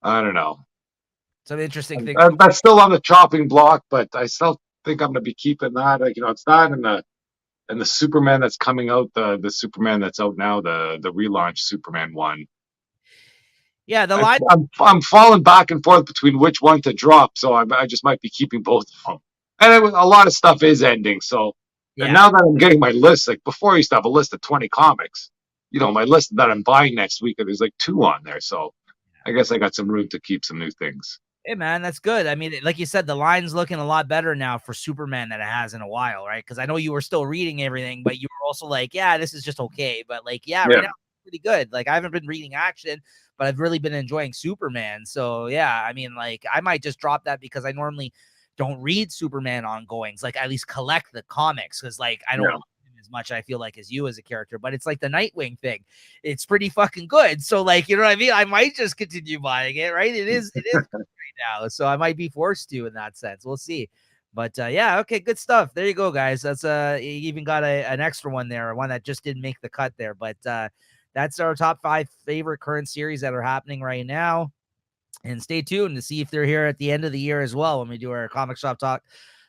I don't know. Some interesting things. That's still on the chopping block, but I still think I'm going to be keeping that. Like, it's that and the Superman that's coming out, the Superman that's out now, the relaunch Superman one. Yeah, the line. I'm falling back and forth between which one to drop, so I just might be keeping both of them. And a lot of stuff is ending, so. And Yeah. now that I'm getting my list, like before I used to have a list of 20 comics. My list that I'm buying next week, there's like 2 on there, so I guess I got some room to keep some new things. Hey, man, that's good. I mean, like you said, the line's looking a lot better now for Superman than it has in a while, right? Because I know you were still reading everything, but you were also like, yeah, this is just okay. But like, yeah, right now it's pretty good. Like, I haven't been reading Action, but I've really been enjoying Superman. So yeah, I mean, like, I might just drop that because I normally don't read Superman ongoings, like at least collect the comics, because like I don't love him as much, I feel like, as you as a character, but it's like the Nightwing thing. It's pretty fucking good. So like, you know what I mean? I might just continue buying it, right? It is right now. So I might be forced to in that sense. We'll see. But yeah, okay, good stuff. There you go, guys. That's you even got an extra one there, one that just didn't make the cut there. But that's our top 5 favorite current series that are happening right now. And stay tuned to see if they're here at the end of the year as well when we do our Comic Shop Talk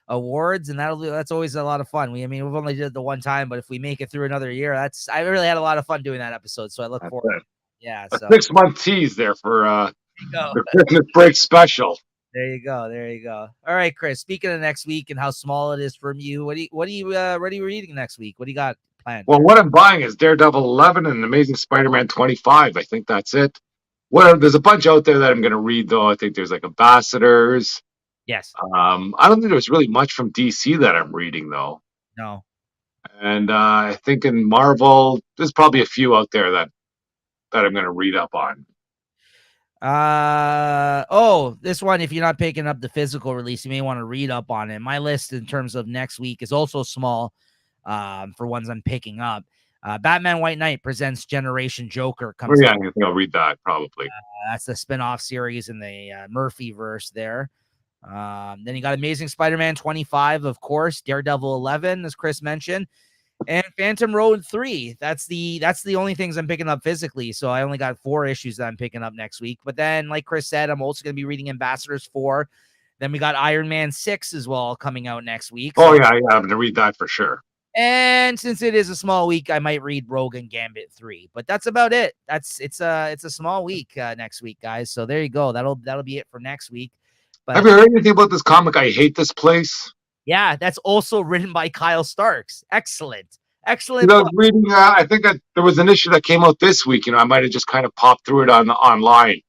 awards, and that's always a lot of fun. We've only did it the one time, but if we make it through another year, I really had a lot of fun doing that episode. So I look forward to it. Yeah, a so 6-month tease there for the Christmas break special. There you go. All right, Chris. Speaking of next week and how small it is from you, what are you reading next week? What do you got planned? Well, what I'm buying is Daredevil 11 and Amazing Spider-Man 25. I think that's it. There's a bunch out there that I'm going to read, though. I think there's like Ambassadors. Yes. I don't think there's really much from DC that I'm reading, though. No. And I think in Marvel, there's probably a few out there that I'm going to read up on. This one, if you're not picking up the physical release, you may want to read up on it. My list in terms of next week is also small for ones I'm picking up. Batman White Knight presents Generation Joker comes I think I'll read that probably. That's the spin-off series in the Murphy verse there. Then you got Amazing Spider-Man 25, of course, Daredevil 11, as Chris mentioned, and Phantom Road 3. That's the only things I'm picking up physically. So I only got 4 issues that I'm picking up next week. But then, like Chris said, I'm also going to be reading Ambassadors 4. Then we got Iron Man 6 as well coming out next week. So, yeah, I'm going to read that for sure. And since it is a small week, I might read Rogue and Gambit 3. But that's about it. It's a small week next week, guys. So there you go. That'll be it for next week. But have you heard anything about this comic, I Hate This Place? Yeah, that's also written by Kyle Starks. Excellent. I was reading, I think there was an issue that came out this week. I might have just kind of popped through it online.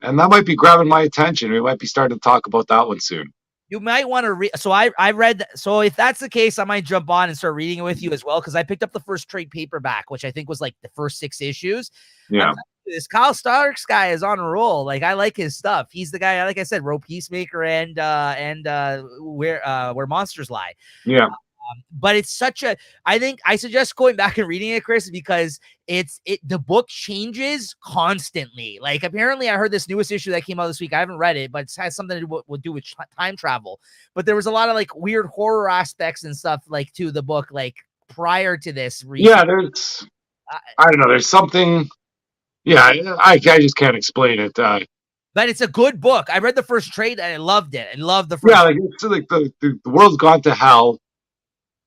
And that might be grabbing my attention. We might be starting to talk about that one soon. You might want to read. So I read. So if that's the case, I might jump on and start reading it with you as well, because I picked up the first trade paperback, which I think was like the first 6 issues. Yeah. This Kyle Starks guy is on a roll. Like, I like his stuff. He's the guy, like I said, wrote Peacemaker and Where Monsters Lie. Yeah. But it's such a, I think I suggest going back and reading it, Chris, because the book changes constantly. Like, apparently I heard this newest issue that came out this week. I haven't read it, but it has something to do with time travel. But there was a lot of like weird horror aspects and stuff like to the book, like prior to this. Yeah, there's, I don't know. There's something. Yeah, I just can't explain it. But it's a good book. I read the first trade and I loved it. I loved the first. Yeah, like it's like the world's gone to hell.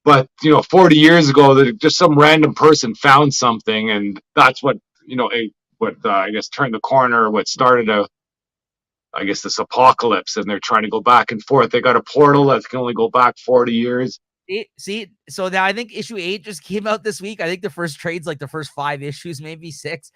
But 40 years ago, just some random person found something, and that's what I guess turned the corner. What started this apocalypse, and they're trying to go back and forth. They got a portal that can only go back 40 years. See, so now I think issue 8 just came out this week. I think the first trade's like the first 5 issues, maybe 6.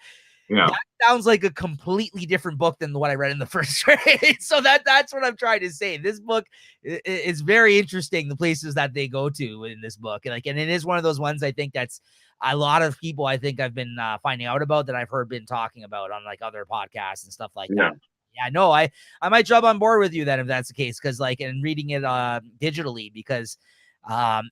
Yeah, that sounds like a completely different book than what I read in the first trade. So that's what I'm trying to say. This book is very interesting. The places that they go to in this book, and it is one of those ones I think that's a lot of people I think I've been finding out about, that I've heard been talking about on like other podcasts and stuff like that. Yeah, no, I might jump on board with you then if that's the case, because and reading it digitally, because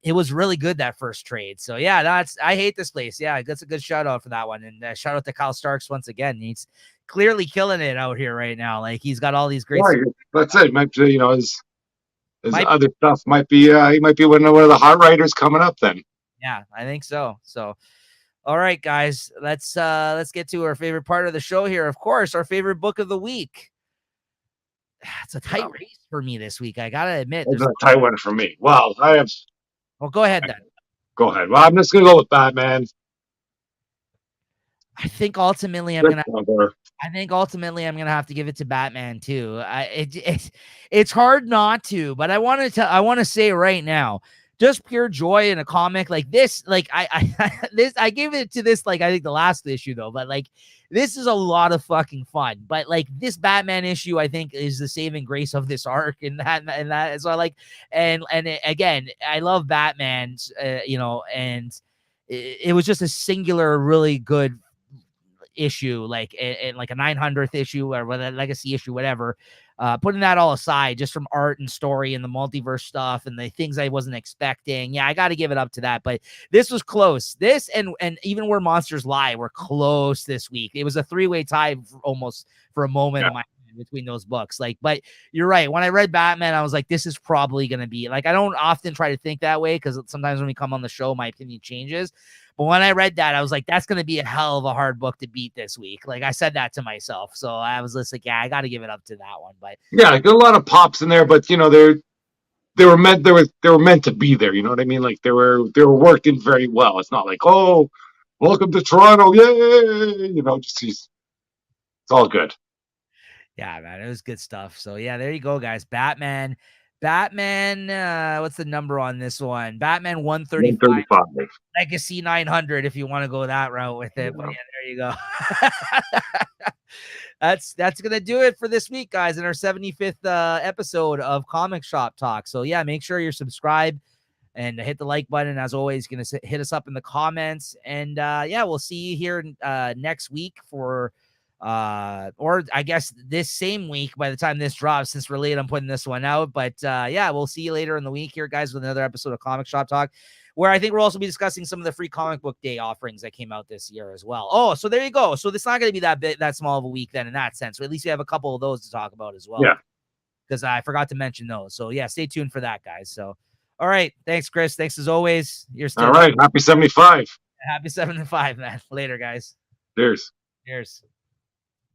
It was really good, that first trade. So yeah, I hate this place. Yeah, that's a good shout out for that one. And shout out to Kyle Starks once again. He's clearly killing it out here right now. Like, he's got all these great. Right, that's it. Might be, his Might, other stuff might be he might be one of the hot writers coming up then. yeah, I think so. So, all right, guys, let's get to our favorite part of the show here. Of course, our favorite book of the week. It's a tight race for me this week. I gotta admit, It's a tight one for me. Well, I have. Well, go ahead then. Go ahead. Well, I'm just gonna go with Batman. I think ultimately I'm gonna have to give it to Batman too. It's hard not to, but I want to say right now, just pure joy in a comic like this. Like I gave it to this, like, I think the last issue though, but like, this is a lot of fucking fun. But like, this Batman issue, I think, is the saving grace of this arc, and that. So I like, again, I love Batman's, and it was just a singular, really good issue, like like a 900th issue or whether legacy issue, whatever. Putting that all aside, just from art and story and the multiverse stuff and the things I wasn't expecting, yeah, I got to give it up to that. But this was close. This and even Where Monsters Lie were close this week. It was a three-way tie almost for a moment in my between those books. Like, but you're right. When I read Batman, I was like, this is probably going to be like, I don't often try to think that way because sometimes when we come on the show, my opinion changes. But when I read that, I was like, that's going to be a hell of a hard book to beat this week. Like, I said that to myself. So I was just like, yeah, I got to give it up to that one. But yeah, like, a lot of pops in there, but they were meant to be there. You know what I mean? Like, they were working very well. It's not like, oh, welcome to Toronto, yay! It's all good. yeah, man, it was good stuff. So yeah, there you go, guys. Batman, what's the number on this one? Batman 135. Legacy 900, if you want to go that route with it. But yeah, there you go. That's gonna do it for this week, guys, in our 75th episode of Comic Shop Talk. So yeah, make sure you're subscribed and hit the like button. As always, gonna hit us up in the comments, and yeah, we'll see you here next week for or I guess this same week by the time this drops, since we're late, I'm putting this one out. But yeah, we'll see you later in the week here, guys, with another episode of Comic Shop Talk, where I think we'll also be discussing some of the free comic book day offerings that came out this year as well. Oh, so there you go. So it's not going to be that small of a week then in that sense. So at least we have a couple of those to talk about as well. Yeah. Because I forgot to mention those. So yeah, stay tuned for that, guys. So, all right. Thanks, Chris. Thanks as always. You're still all right. Happy 75. Happy 75, man. Later, guys. Cheers. Cheers.